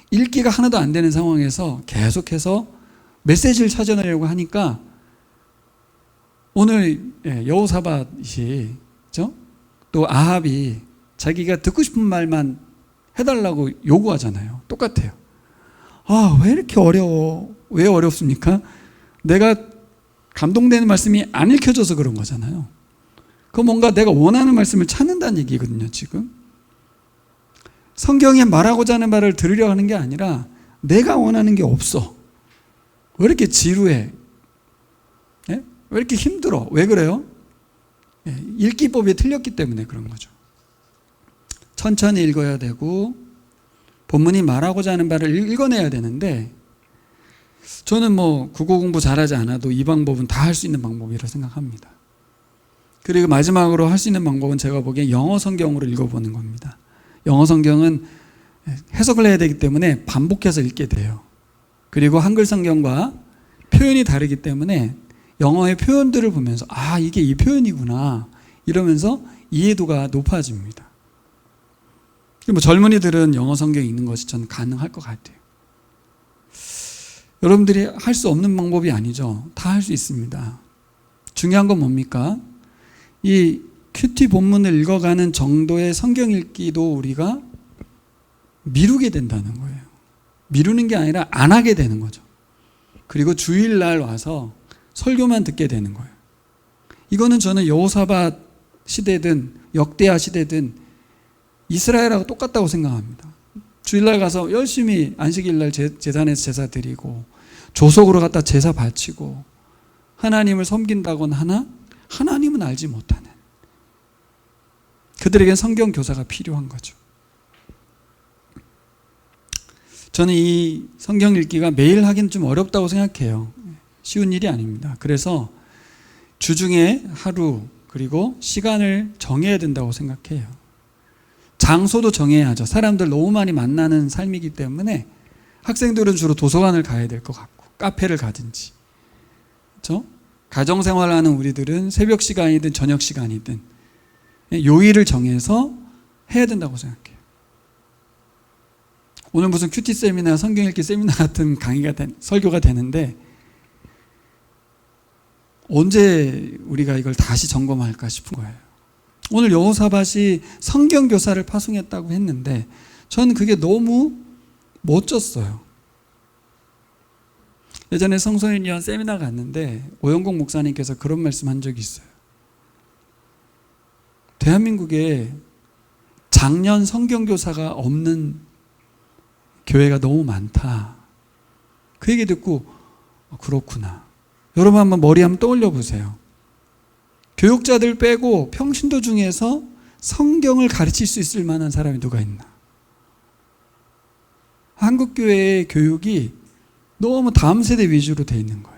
읽기가 하나도 안 되는 상황에서 계속해서 메시지를 찾아내려고 하니까 오늘 여호사밧이 또 아합이 자기가 듣고 싶은 말만 해달라고 요구하잖아요. 똑같아요. 왜 이렇게 어려워? 왜 어렵습니까? 내가 감동되는 말씀이 안 읽혀져서 그런 거잖아요. 그 뭔가 내가 원하는 말씀을 찾는다는 얘기거든요, 지금. 성경에 말하고자 하는 말을 들으려 하는 게 아니라 내가 원하는 게 없어. 왜 이렇게 지루해? 왜 이렇게 힘들어? 왜 그래요? 읽기법이 틀렸기 때문에 그런 거죠. 천천히 읽어야 되고 본문이 말하고자 하는 바를 읽어내야 되는데 저는 국어 공부 잘하지 않아도 이 방법은 다 할 수 있는 방법이라고 생각합니다. 그리고 마지막으로 할 수 있는 방법은 제가 보기엔 영어 성경으로 읽어보는 겁니다. 영어 성경은 해석을 해야 되기 때문에 반복해서 읽게 돼요. 그리고 한글 성경과 표현이 다르기 때문에 영어의 표현들을 보면서 이게 이 표현이구나 이러면서 이해도가 높아집니다. 젊은이들은 영어 성경 읽는 것이 저는 가능할 것 같아요. 여러분들이 할 수 없는 방법이 아니죠. 다 할 수 있습니다. 중요한 건 뭡니까? 이 큐티 본문을 읽어가는 정도의 성경 읽기도 우리가 미루게 된다는 거예요. 미루는 게 아니라 안 하게 되는 거죠. 그리고 주일날 와서 설교만 듣게 되는 거예요. 이거는 저는 여호사밧 시대든 역대하 시대든 이스라엘하고 똑같다고 생각합니다. 주일날 가서 열심히 안식일날 제단에서 제사 드리고 조석으로 갖다 제사 바치고 하나님을 섬긴다곤 하나 하나님은 알지 못하는 그들에겐 성경 교사가 필요한 거죠. 저는 이 성경 읽기가 매일 하기는 좀 어렵다고 생각해요. 쉬운 일이 아닙니다. 그래서 주중에 하루 그리고 시간을 정해야 된다고 생각해요. 장소도 정해야죠. 사람들 너무 많이 만나는 삶이기 때문에 학생들은 주로 도서관을 가야 될 것 같고 카페를 가든지 그렇죠? 가정생활하는 우리들은 새벽 시간이든 저녁 시간이든 요일을 정해서 해야 된다고 생각해요. 오늘 무슨 큐티 세미나, 성경 읽기 세미나 같은 설교가 되는데 언제 우리가 이걸 다시 점검할까 싶은 거예요. 오늘 여호사밧이 성경 교사를 파송했다고 했는데 저는 그게 너무 멋졌어요. 예전에 성소년위원 세미나 갔는데 오영국 목사님께서 그런 말씀한 적이 있어요. 대한민국에 장년 성경 교사가 없는 교회가 너무 많다. 그 얘기 듣고 그렇구나. 여러분 한번 머리 한번 떠올려 보세요. 교육자들 빼고 평신도 중에서 성경을 가르칠 수 있을 만한 사람이 누가 있나? 한국교회의 교육이 너무 다음 세대 위주로 돼 있는 거예요.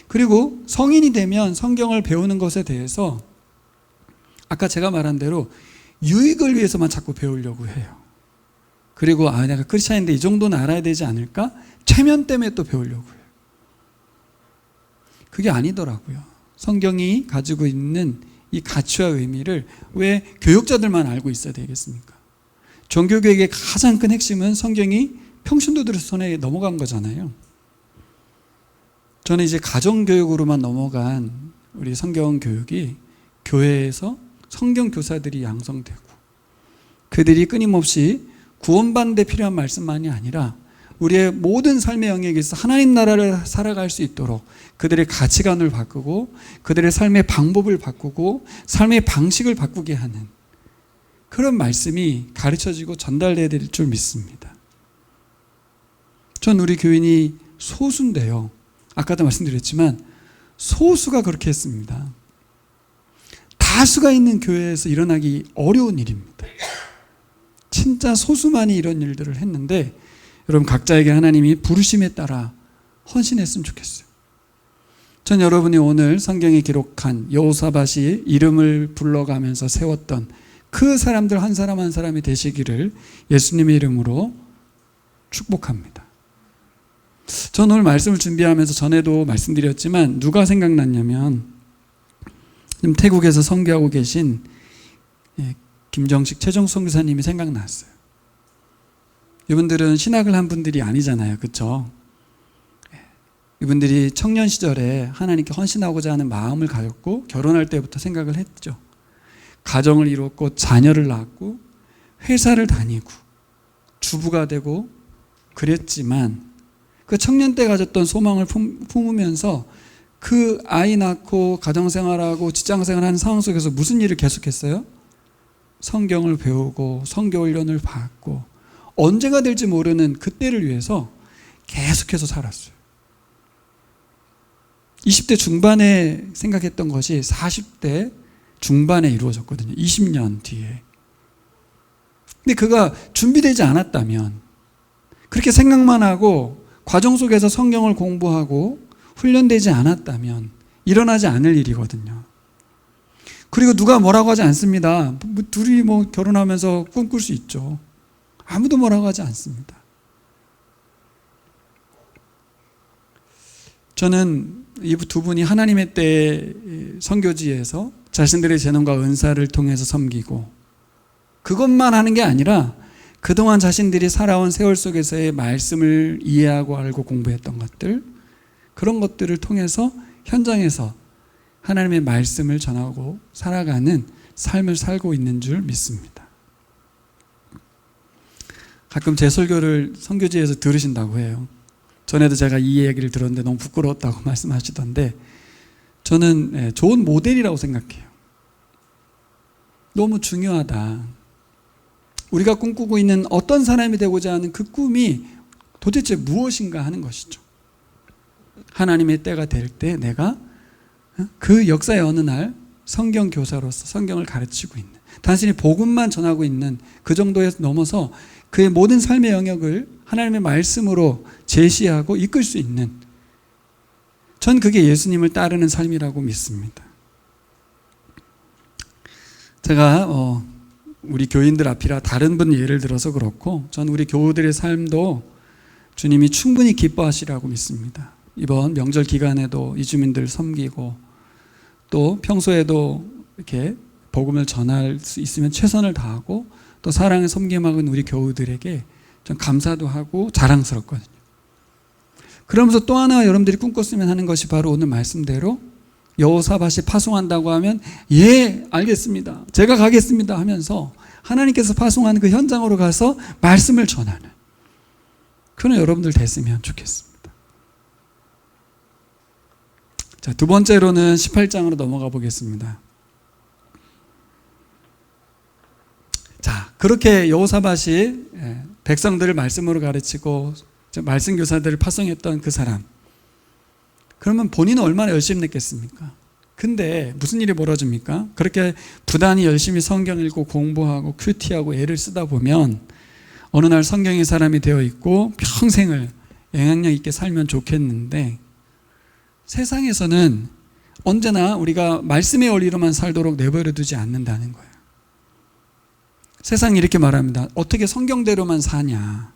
그리고 성인이 되면 성경을 배우는 것에 대해서 아까 제가 말한 대로 유익을 위해서만 자꾸 배우려고 해요. 그리고 내가 크리스찬인데 이 정도는 알아야 되지 않을까? 체면 때문에 또 배우려고 해요. 그게 아니더라고요. 성경이 가지고 있는 이 가치와 의미를 왜 교육자들만 알고 있어야 되겠습니까? 종교교육의 가장 큰 핵심은 성경이 평신도들의 손에 넘어간 거잖아요. 저는 이제 가정교육으로만 넘어간 우리 성경교육이 교회에서 성경교사들이 양성되고 그들이 끊임없이 구원받는 데 필요한 말씀만이 아니라 우리의 모든 삶의 영역에서 하나님 나라를 살아갈 수 있도록 그들의 가치관을 바꾸고 그들의 삶의 방법을 바꾸고 삶의 방식을 바꾸게 하는 그런 말씀이 가르쳐지고 전달돼야 될 줄 믿습니다. 전 우리 교인이 소수인데요. 아까도 말씀드렸지만 소수가 그렇게 했습니다. 다수가 있는 교회에서 일어나기 어려운 일입니다. 진짜 소수만이 이런 일들을 했는데 여러분 각자에게 하나님이 부르심에 따라 헌신했으면 좋겠어요. 전 여러분이 오늘 성경에 기록한 여호사밧이 이름을 불러가면서 세웠던 그 사람들 한 사람 한 사람이 되시기를 예수님의 이름으로 축복합니다. 전 오늘 말씀을 준비하면서 전에도 말씀드렸지만 누가 생각났냐면 지금 태국에서 선교하고 계신 김정식 최종성 교사님이 생각났어요. 이분들은 신학을 한 분들이 아니잖아요. 그렇죠? 이분들이 청년 시절에 하나님께 헌신하고자 하는 마음을 가졌고 결혼할 때부터 생각을 했죠. 가정을 이뤘고 자녀를 낳았고 회사를 다니고 주부가 되고 그랬지만 그 청년 때 가졌던 소망을 품으면서 그 아이 낳고 가정생활하고 직장생활하는 상황 속에서 무슨 일을 계속했어요? 성경을 배우고 성교훈련을 받고 언제가 될지 모르는 그때를 위해서 계속해서 살았어요. 20대 중반에 생각했던 것이 40대 중반에 이루어졌거든요. 20년 뒤에. 근데 그가 준비되지 않았다면 그렇게 생각만 하고 과정 속에서 성경을 공부하고 훈련되지 않았다면 일어나지 않을 일이거든요. 그리고 누가 뭐라고 하지 않습니다. 둘이 결혼하면서 꿈꿀 수 있죠. 아무도 뭐라고 하지 않습니다. 저는 이 두 분이 하나님의 때 선교지에서 자신들의 재능과 은사를 통해서 섬기고 그것만 하는 게 아니라 그동안 자신들이 살아온 세월 속에서의 말씀을 이해하고 알고 공부했던 것들 그런 것들을 통해서 현장에서 하나님의 말씀을 전하고 살아가는 삶을 살고 있는 줄 믿습니다. 가끔 제 설교를 선교지에서 들으신다고 해요. 전에도 제가 이 얘기를 들었는데 너무 부끄러웠다고 말씀하시던데 저는 좋은 모델이라고 생각해요. 너무 중요하다. 우리가 꿈꾸고 있는 어떤 사람이 되고자 하는 그 꿈이 도대체 무엇인가 하는 것이죠. 하나님의 때가 될 때 내가 그 역사의 어느 날 성경 교사로서 성경을 가르치고 있는 단순히 복음만 전하고 있는 그 정도에 넘어서 그의 모든 삶의 영역을 하나님의 말씀으로 제시하고 이끌 수 있는 전 그게 예수님을 따르는 삶이라고 믿습니다. 제가 우리 교인들 앞이라 다른 분 예를 들어서 그렇고 전 우리 교우들의 삶도 주님이 충분히 기뻐하시라고 믿습니다. 이번 명절 기간에도 이주민들 섬기고 또 평소에도 이렇게 복음을 전할 수 있으면 최선을 다하고 또 사랑의 섬김하는 우리 교우들에게 좀 감사도 하고 자랑스럽거든요. 그러면서 또 하나 여러분들이 꿈꿨으면 하는 것이 바로 오늘 말씀대로 여호사밧이 파송한다고 하면 예 알겠습니다 제가 가겠습니다 하면서 하나님께서 파송하는 그 현장으로 가서 말씀을 전하는 그런 여러분들 됐으면 좋겠습니다. 자, 두 번째로는 18장으로 넘어가 보겠습니다. 자, 그렇게 여호사밧이 백성들을 말씀으로 가르치고 말씀 교사들을 파송했던 그 사람, 그러면 본인은 얼마나 열심히 했겠습니까? 근데 무슨 일이 벌어집니까? 그렇게 부단히 열심히 성경 읽고 공부하고 큐티하고 애를 쓰다 보면 어느 날 성경의 사람이 되어 있고 평생을 영향력 있게 살면 좋겠는데, 세상에서는 언제나 우리가 말씀의 원리로만 살도록 내버려 두지 않는다는 거예요. 세상이 이렇게 말합니다. 어떻게 성경대로만 사냐?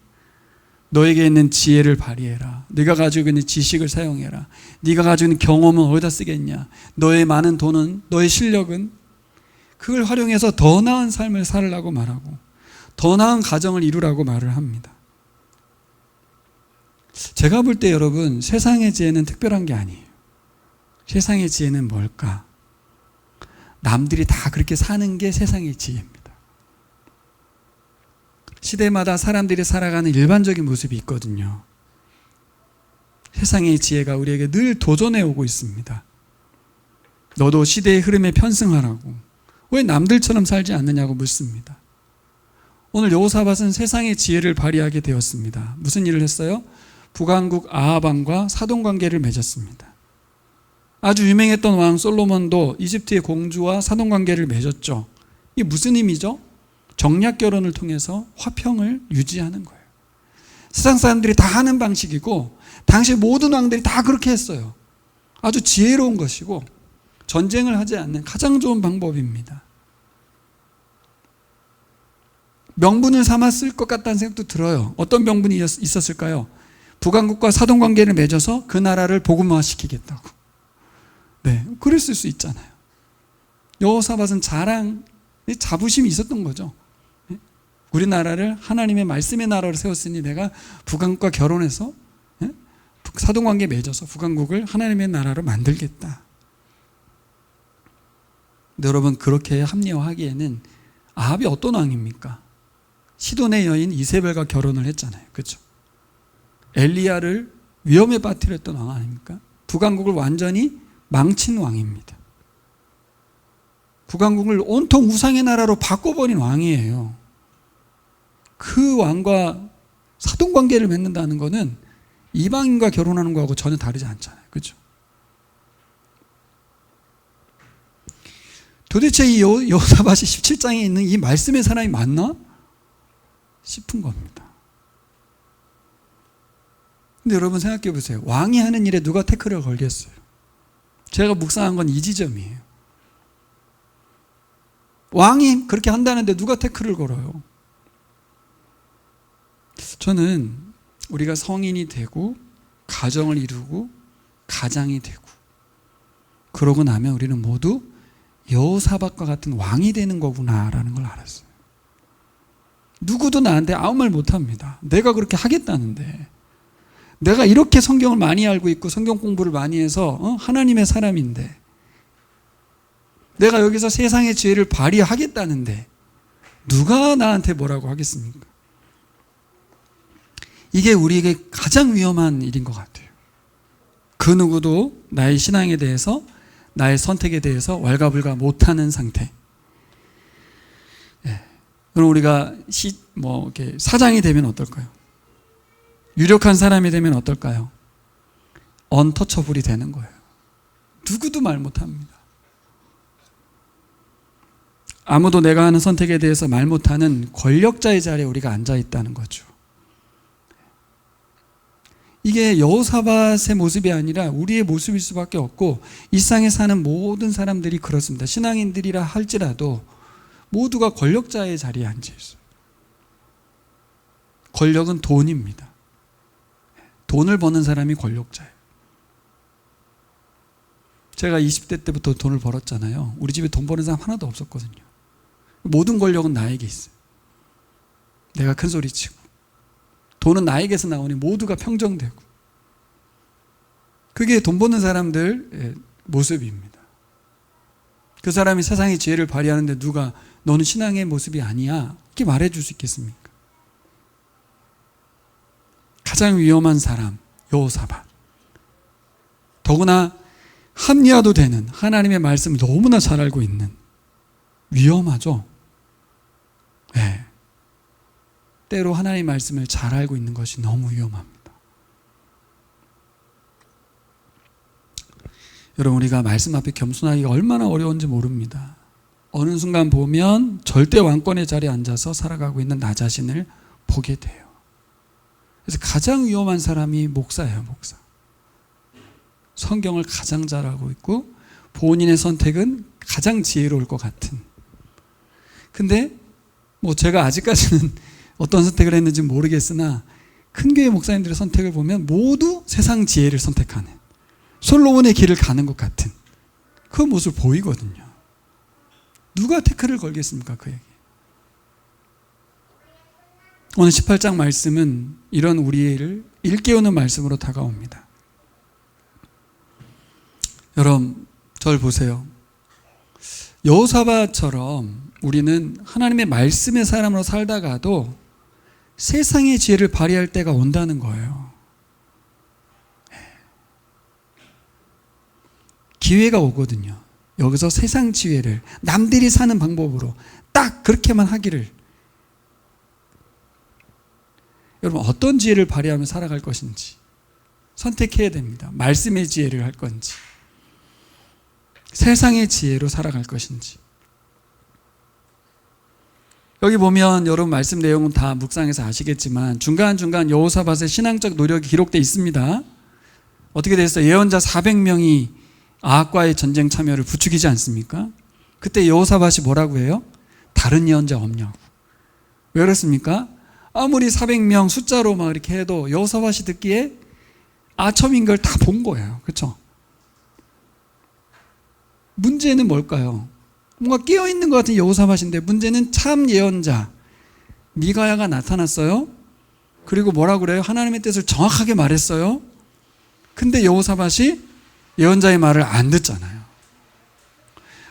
너에게 있는 지혜를 발휘해라. 네가 가지고 있는 지식을 사용해라. 네가 가지고 있는 경험은 어디다 쓰겠냐? 너의 많은 돈은, 너의 실력은 그걸 활용해서 더 나은 삶을 살으라고 말하고 더 나은 가정을 이루라고 말을 합니다. 제가 볼 때 여러분, 세상의 지혜는 특별한 게 아니에요. 세상의 지혜는 뭘까? 남들이 다 그렇게 사는 게 세상의 지혜입니다. 시대마다 사람들이 살아가는 일반적인 모습이 있거든요. 세상의 지혜가 우리에게 늘 도전해 오고 있습니다. 너도 시대의 흐름에 편승하라고. 왜 남들처럼 살지 않느냐고 묻습니다. 오늘 여호사밧은 세상의 지혜를 발휘하게 되었습니다. 무슨 일을 했어요? 북왕국 아합 왕과 사돈관계를 맺었습니다. 아주 유명했던 왕 솔로몬도 이집트의 공주와 사돈관계를 맺었죠. 이게 무슨 의미죠? 정략 결혼을 통해서 화평을 유지하는 거예요. 세상 사람들이 다 하는 방식이고 당시 모든 왕들이 다 그렇게 했어요. 아주 지혜로운 것이고 전쟁을 하지 않는 가장 좋은 방법입니다. 명분을 삼았을 것 같다는 생각도 들어요. 어떤 명분이 있었을까요? 북왕국과 사돈관계를 맺어서 그 나라를 복음화시키겠다고. 네, 그랬을 수 있잖아요. 여호사밧은 자부심이 있었던 거죠. 우리나라를 하나님의 말씀의 나라로 세웠으니 내가 북왕국과 결혼해서 사돈관계 맺어서 북왕국을 하나님의 나라로 만들겠다. 근데 여러분, 그렇게 합리화하기에는 아합이 어떤 왕입니까? 시돈의 여인 이세벨과 결혼을 했잖아요. 그렇죠? 엘리야를 위험에 빠뜨렸던 왕 아닙니까? 북왕국을 완전히 망친 왕입니다. 북왕국을 온통 우상의 나라로 바꿔버린 왕이에요. 그 왕과 사돈관계를 맺는다는 것은 이방인과 결혼하는 거하고 전혀 다르지 않잖아요. 그렇죠? 도대체 이 여호사밧이 17장에 있는 이 말씀의 사람이 맞나? 싶은 겁니다. 근데 여러분 생각해 보세요. 왕이 하는 일에 누가 태클을 걸겠어요? 제가 묵상한 건 이 지점이에요. 왕이 그렇게 한다는데 누가 태클을 걸어요? 저는 우리가 성인이 되고 가정을 이루고 가장이 되고 그러고 나면 우리는 모두 여호사밧과 같은 왕이 되는 거구나라는 걸 알았어요. 누구도 나한테 아무 말 못합니다. 내가 그렇게 하겠다는데, 내가 이렇게 성경을 많이 알고 있고 성경 공부를 많이 해서 하나님의 사람인데, 내가 여기서 세상의 지혜를 발휘하겠다는데 누가 나한테 뭐라고 하겠습니까? 이게 우리에게 가장 위험한 일인 것 같아요. 그 누구도 나의 신앙에 대해서, 나의 선택에 대해서 왈가불가 못하는 상태. 그럼 우리가 이렇게 사장이 되면 어떨까요? 유력한 사람이 되면 어떨까요? 언터처블이 되는 거예요. 누구도 말 못합니다. 아무도 내가 하는 선택에 대해서 말 못하는 권력자의 자리에 우리가 앉아 있다는 거죠. 이게 여호사밧의 모습이 아니라 우리의 모습일 수밖에 없고, 일상에 사는 모든 사람들이 그렇습니다. 신앙인들이라 할지라도 모두가 권력자의 자리에 앉아 있어요. 권력은 돈입니다. 돈을 버는 사람이 권력자예요. 제가 20대 때부터 돈을 벌었잖아요. 우리 집에 돈 버는 사람 하나도 없었거든요. 모든 권력은 나에게 있어요. 내가 큰 소리 치고, 돈은 나에게서 나오니 모두가 평정되고, 그게 돈 버는 사람들의 모습입니다. 그 사람이 세상의 지혜를 발휘하는데 누가 너는 신앙의 모습이 아니야 이렇게 말해줄 수 있겠습니까? 가장 위험한 사람 여호사밧. 더구나 합리화도 되는 하나님의 말씀을 너무나 잘 알고 있는, 위험하죠. 네. 때로 하나님의 말씀을 잘 알고 있는 것이 너무 위험합니다. 여러분, 우리가 말씀 앞에 겸손하기가 얼마나 어려운지 모릅니다. 어느 순간 보면 절대 왕권의 자리에 앉아서 살아가고 있는 나 자신을 보게 돼요. 그래서 가장 위험한 사람이 목사예요, 목사. 성경을 가장 잘 알고 있고 본인의 선택은 가장 지혜로울 것 같은. 근데 뭐 제가 아직까지는 어떤 선택을 했는지 모르겠으나 큰 교회 목사님들의 선택을 보면 모두 세상 지혜를 선택하는, 솔로몬의 길을 가는 것 같은 그 모습을 보이거든요. 누가 태클을 걸겠습니까, 그에게? 오늘 18장 말씀은 이런 우리를 일깨우는 말씀으로 다가옵니다. 여러분, 저를 보세요. 여호사밧처럼 우리는 하나님의 말씀의 사람으로 살다가도 세상의 지혜를 발휘할 때가 온다는 거예요. 기회가 오거든요. 여기서 세상 지혜를 남들이 사는 방법으로 딱 그렇게만 하기를. 여러분, 어떤 지혜를 발휘하며 살아갈 것인지 선택해야 됩니다. 말씀의 지혜를 할 건지 세상의 지혜로 살아갈 것인지. 여기 보면 여러분 말씀 내용은 다 묵상해서 아시겠지만 중간중간 여호사밧의 신앙적 노력이 기록되어 있습니다. 어떻게 됐어요? 예언자 400명이 아합과의 전쟁 참여를 부추기지 않습니까? 그때 여호사밧이 뭐라고 해요? 다른 예언자 없냐고. 왜 그렇습니까? 아무리 400명 숫자로 막 이렇게 해도 여호사밧이 듣기에 아첨인 걸 다 본 거예요. 그렇죠? 문제는 뭘까요? 뭔가 깨어있는 것 같은 여호사밧인데 문제는 참 예언자 미가야가 나타났어요. 그리고 뭐라고 그래요? 하나님의 뜻을 정확하게 말했어요. 근데 여호사밧이 예언자의 말을 안 듣잖아요.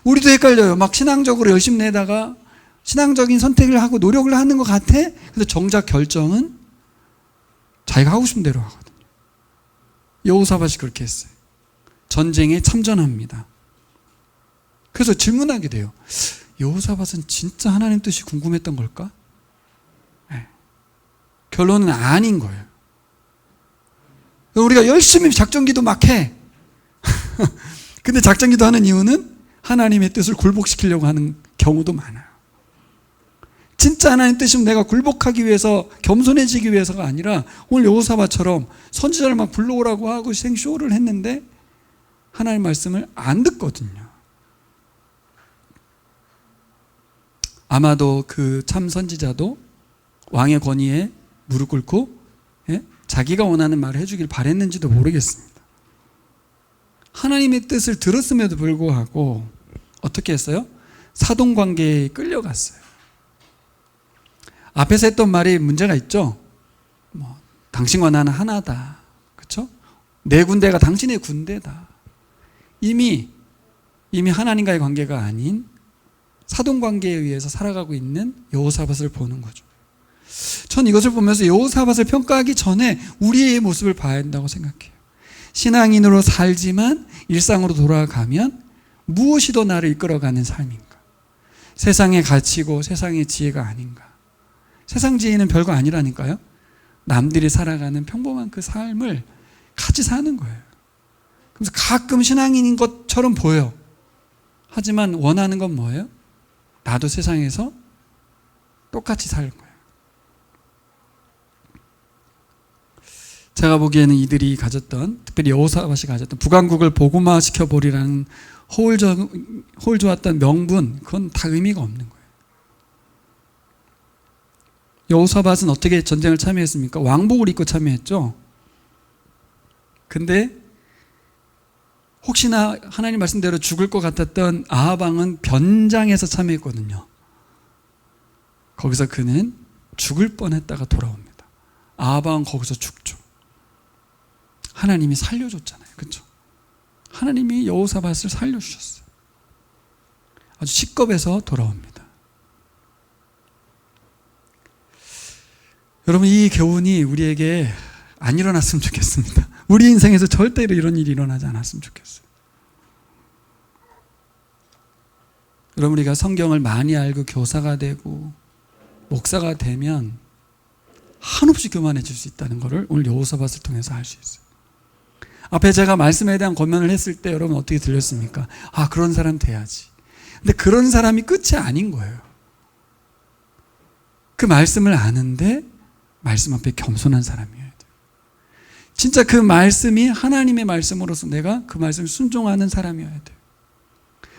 우리도 헷갈려요. 막 신앙적으로 열심히 내다가 신앙적인 선택을 하고 노력을 하는 것 같아. 근데 정작 결정은 자기가 하고 싶은 대로 하거든요. 여호사밧이 그렇게 했어요. 전쟁에 참전합니다. 그래서 질문하게 돼요. 여호사밧은 진짜 하나님 뜻이 궁금했던 걸까? 네. 결론은 아닌 거예요. 우리가 열심히 작전기도 막 해. 근데 작전기도 하는 이유는 하나님의 뜻을 굴복시키려고 하는 경우도 많아요. 진짜 하나님 뜻이면 내가 굴복하기 위해서, 겸손해지기 위해서가 아니라 오늘 여호사밧처럼 선지자를 막 불러오라고 하고 생쇼를 했는데 하나님 말씀을 안 듣거든요. 아마도 그 참 선지자도 왕의 권위에 무릎 꿇고 자기가 원하는 말을 해주길 바랬는지도 모르겠습니다. 하나님의 뜻을 들었음에도 불구하고 어떻게 했어요? 사돈관계에 끌려갔어요. 앞에서 했던 말이 문제가 있죠. 당신과 나는 하나다. 그렇죠? 내 군대가 당신의 군대다. 이미 하나님과의 관계가 아닌 사돈관계에 의해서 살아가고 있는 여호사밧을 보는 거죠. 전 이것을 보면서 여호사밧을 평가하기 전에 우리의 모습을 봐야 한다고 생각해요. 신앙인으로 살지만 일상으로 돌아가면 무엇이 더 나를 이끌어가는 삶인가? 세상의 가치고 세상의 지혜가 아닌가? 세상 지혜는 별거 아니라니까요. 남들이 살아가는 평범한 그 삶을 같이 사는 거예요. 그래서 가끔 신앙인인 것처럼 보여. 하지만 원하는 건 뭐예요? 나도 세상에서 똑같이 살 거예요. 제가 보기에는 이들이 가졌던, 특별히 여호사밧이 가졌던 북왕국을 복음화 시켜보리라는 호울 좋았던 명분, 그건 다 의미가 없는 거예요. 여호사밧은 어떻게 전쟁을 참여했습니까? 왕복을 입고 참여했죠. 근데 혹시나 하나님 말씀대로 죽을 것 같았던 아합 왕은 변장해서 참여했거든요. 거기서 그는 죽을 뻔했다가 돌아옵니다. 아합 왕은 거기서 죽죠. 하나님이 살려줬잖아요. 그렇죠? 하나님이 여호사밧을 살려주셨어요. 아주 식겁해서 돌아옵니다. 여러분, 이 교훈이 우리에게 안 일어났으면 좋겠습니다. 우리 인생에서 절대로 이런 일이 일어나지 않았으면 좋겠어요. 여러분, 우리가 성경을 많이 알고 교사가 되고 목사가 되면 한없이 교만해질 수 있다는 것을 오늘 여호사밧을 통해서 알 수 있어요. 앞에 제가 말씀에 대한 권면을 했을 때 여러분 어떻게 들렸습니까? 아, 그런 사람 돼야지. 근데 그런 사람이 끝이 아닌 거예요. 그 말씀을 아는데 말씀 앞에 겸손한 사람이어야 돼요. 진짜 그 말씀이 하나님의 말씀으로서 내가 그 말씀을 순종하는 사람이어야 돼요.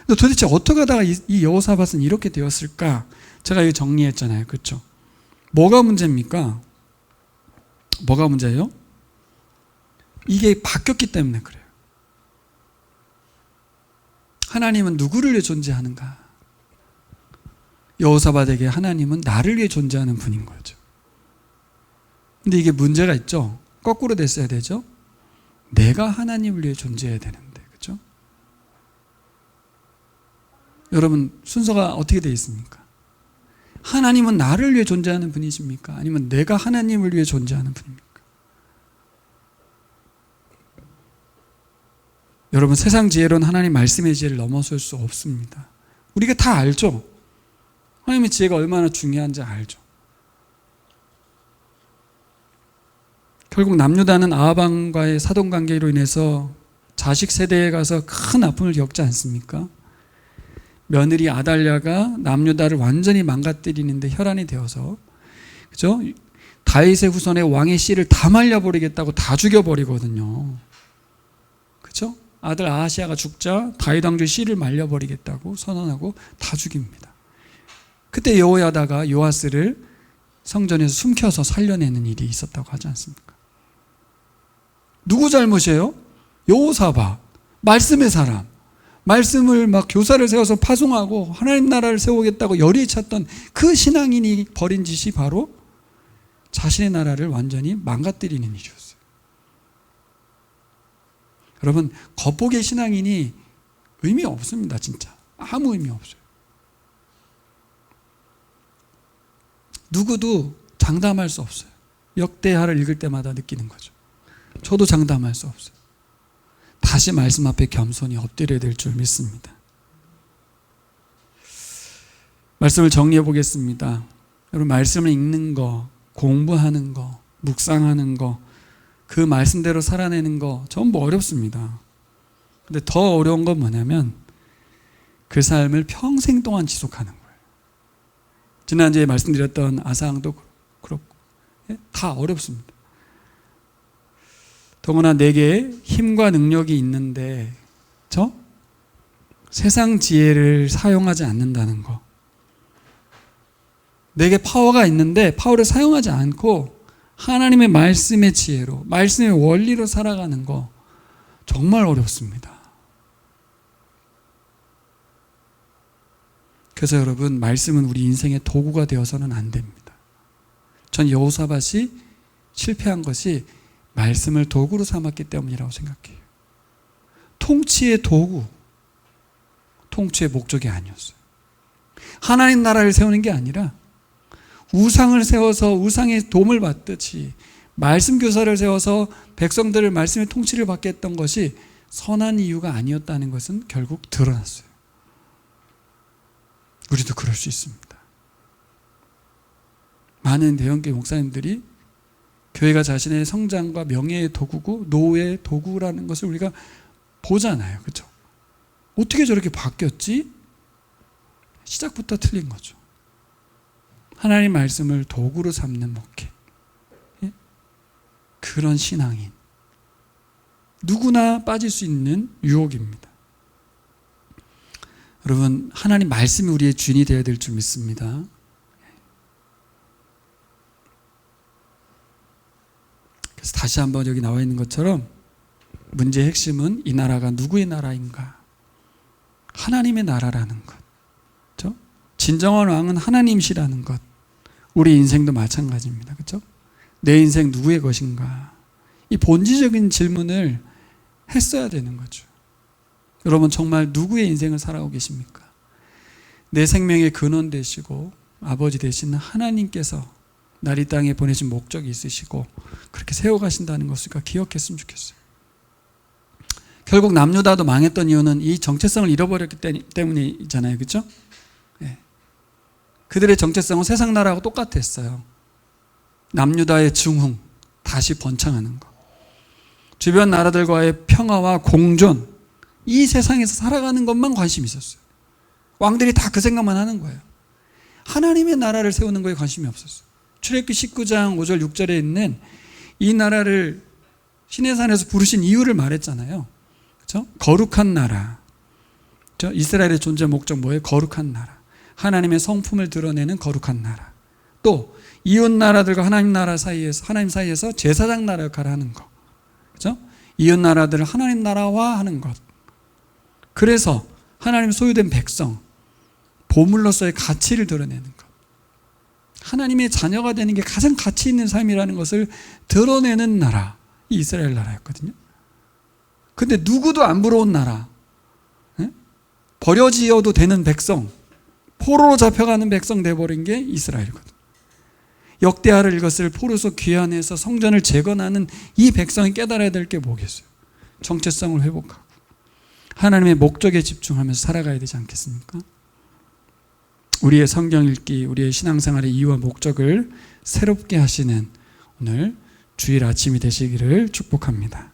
도대체 어떻게 하다가 이 여호사밧은 이렇게 되었을까? 제가 이거 정리했잖아요. 그렇죠? 뭐가 문제입니까? 뭐가 문제예요? 이게 바뀌었기 때문에 그래요. 하나님은 누구를 위해 존재하는가? 여호사밧에게 하나님은 나를 위해 존재하는 분인 거죠. 근데 이게 문제가 있죠. 거꾸로 됐어야 되죠. 내가 하나님을 위해 존재해야 되는데, 그렇죠? 여러분 순서가 어떻게 되어 있습니까? 하나님은 나를 위해 존재하는 분이십니까? 아니면 내가 하나님을 위해 존재하는 분입니까? 여러분 세상 지혜로는 하나님 말씀의 지혜를 넘어설 수 없습니다. 우리가 다 알죠. 하나님의 지혜가 얼마나 중요한지 알죠. 결국 남유다는 아합왕과의 사돈관계로 인해서 자식 세대에 가서 큰 아픔을 겪지 않습니까? 며느리 아달랴가 남유다를 완전히 망가뜨리는데 혈안이 되어서, 그죠? 다윗의 후손의 왕의 씨를 다 말려버리겠다고 다 죽여버리거든요. 그죠? 아들 아하시아가 죽자 다윗 왕조의 씨를 말려버리겠다고 선언하고 다 죽입니다. 그때 여호야다가 요아스를 성전에서 숨겨서 살려내는 일이 있었다고 하지 않습니까? 누구 잘못이에요? 여호사밧, 말씀의 사람. 말씀을 막 교사를 세워서 파송하고 하나님 나라를 세우겠다고 열이 찼던 그 신앙인이 벌인 짓이 바로 자신의 나라를 완전히 망가뜨리는 일이었어요. 여러분 겉보기의 신앙인이 의미 없습니다. 진짜 아무 의미 없어요. 누구도 장담할 수 없어요. 역대하를 읽을 때마다 느끼는 거죠. 저도 장담할 수 없어요. 다시 말씀 앞에 겸손히 엎드려야 될 줄 믿습니다. 말씀을 정리해 보겠습니다. 여러분 말씀을 읽는 거, 공부하는 거, 묵상하는 거, 그 말씀대로 살아내는 거 전부 어렵습니다. 근데 더 어려운 건 뭐냐면 그 삶을 평생 동안 지속하는 거예요. 지난주에 말씀드렸던 아사왕도 그렇고 다 어렵습니다. 더구나 내게 힘과 능력이 있는데 세상 지혜를 사용하지 않는다는 거. 내게 파워가 있는데 파워를 사용하지 않고 하나님의 말씀의 지혜로, 말씀의 원리로 살아가는 거 정말 어렵습니다. 그래서 여러분 말씀은 우리 인생의 도구가 되어서는 안 됩니다. 전 여호사밧이 실패한 것이 말씀을 도구로 삼았기 때문이라고 생각해요. 통치의 도구, 통치의 목적이 아니었어요. 하나님 나라를 세우는 게 아니라 우상을 세워서 우상의 도움을 받듯이 말씀 교사를 세워서 백성들을 말씀의 통치를 받게 했던 것이 선한 이유가 아니었다는 것은 결국 드러났어요. 우리도 그럴 수 있습니다. 많은 대형교회 목사님들이 교회가 자신의 성장과 명예의 도구고 노예의 도구라는 것을 우리가 보잖아요. 그렇죠? 어떻게 저렇게 바뀌었지? 시작부터 틀린 거죠. 하나님 말씀을 도구로 삼는 목회. 예? 그런 신앙인. 누구나 빠질 수 있는 유혹입니다. 여러분 하나님 말씀이 우리의 주인이 되어야 될 줄 믿습니다. 그래서 다시 한번 여기 나와 있는 것처럼 문제의 핵심은 이 나라가 누구의 나라인가? 하나님의 나라라는 것. 그렇죠? 진정한 왕은 하나님이시라는 것. 우리 인생도 마찬가지입니다. 그렇죠? 내 인생 누구의 것인가? 이 본질적인 질문을 했어야 되는 거죠. 여러분 정말 누구의 인생을 살아오고 계십니까? 내 생명의 근원 되시고 아버지 되시는 하나님께서 날 이 땅에 보내신 목적이 있으시고 그렇게 세워가신다는 것을 기억했으면 좋겠어요. 결국 남유다도 망했던 이유는 이 정체성을 잃어버렸기 때문이잖아요. 그렇죠? 네. 그들의 정체성은 세상 나라하고 똑같았어요. 남유다의 증흥, 다시 번창하는 것. 주변 나라들과의 평화와 공존, 이 세상에서 살아가는 것만 관심이 있었어요. 왕들이 다 그 생각만 하는 거예요. 하나님의 나라를 세우는 거에 관심이 없었어요. 출애굽기 19장 5절 6절에 있는 이 나라를 시내산에서 부르신 이유를 말했잖아요. 그렇죠? 거룩한 나라. 그렇죠? 이스라엘의 존재 목적 뭐예요? 거룩한 나라. 하나님의 성품을 드러내는 거룩한 나라. 또 이웃 나라들과 하나님 사이에서 제사장 나라 역할을 하는 것. 그렇죠? 이웃 나라들을 하나님 나라화 하는 것. 그래서 하나님 소유된 백성, 보물로서의 가치를 드러내는 것. 하나님의 자녀가 되는 게 가장 가치 있는 삶이라는 것을 드러내는 나라, 이 이스라엘 나라였거든요. 근데 누구도 안 부러운 나라, 버려지어도 되는 백성, 포로로 잡혀가는 백성 돼버린 게 이스라엘이거든요. 역대하를 읽었을 포로서 귀환해서 성전을 재건하는 이 백성이 깨달아야 될 게 뭐겠어요? 정체성을 회복하고 하나님의 목적에 집중하면서 살아가야 되지 않겠습니까? 우리의 성경 읽기, 우리의 신앙생활의 이유와 목적을 새롭게 하시는 오늘 주일 아침이 되시기를 축복합니다.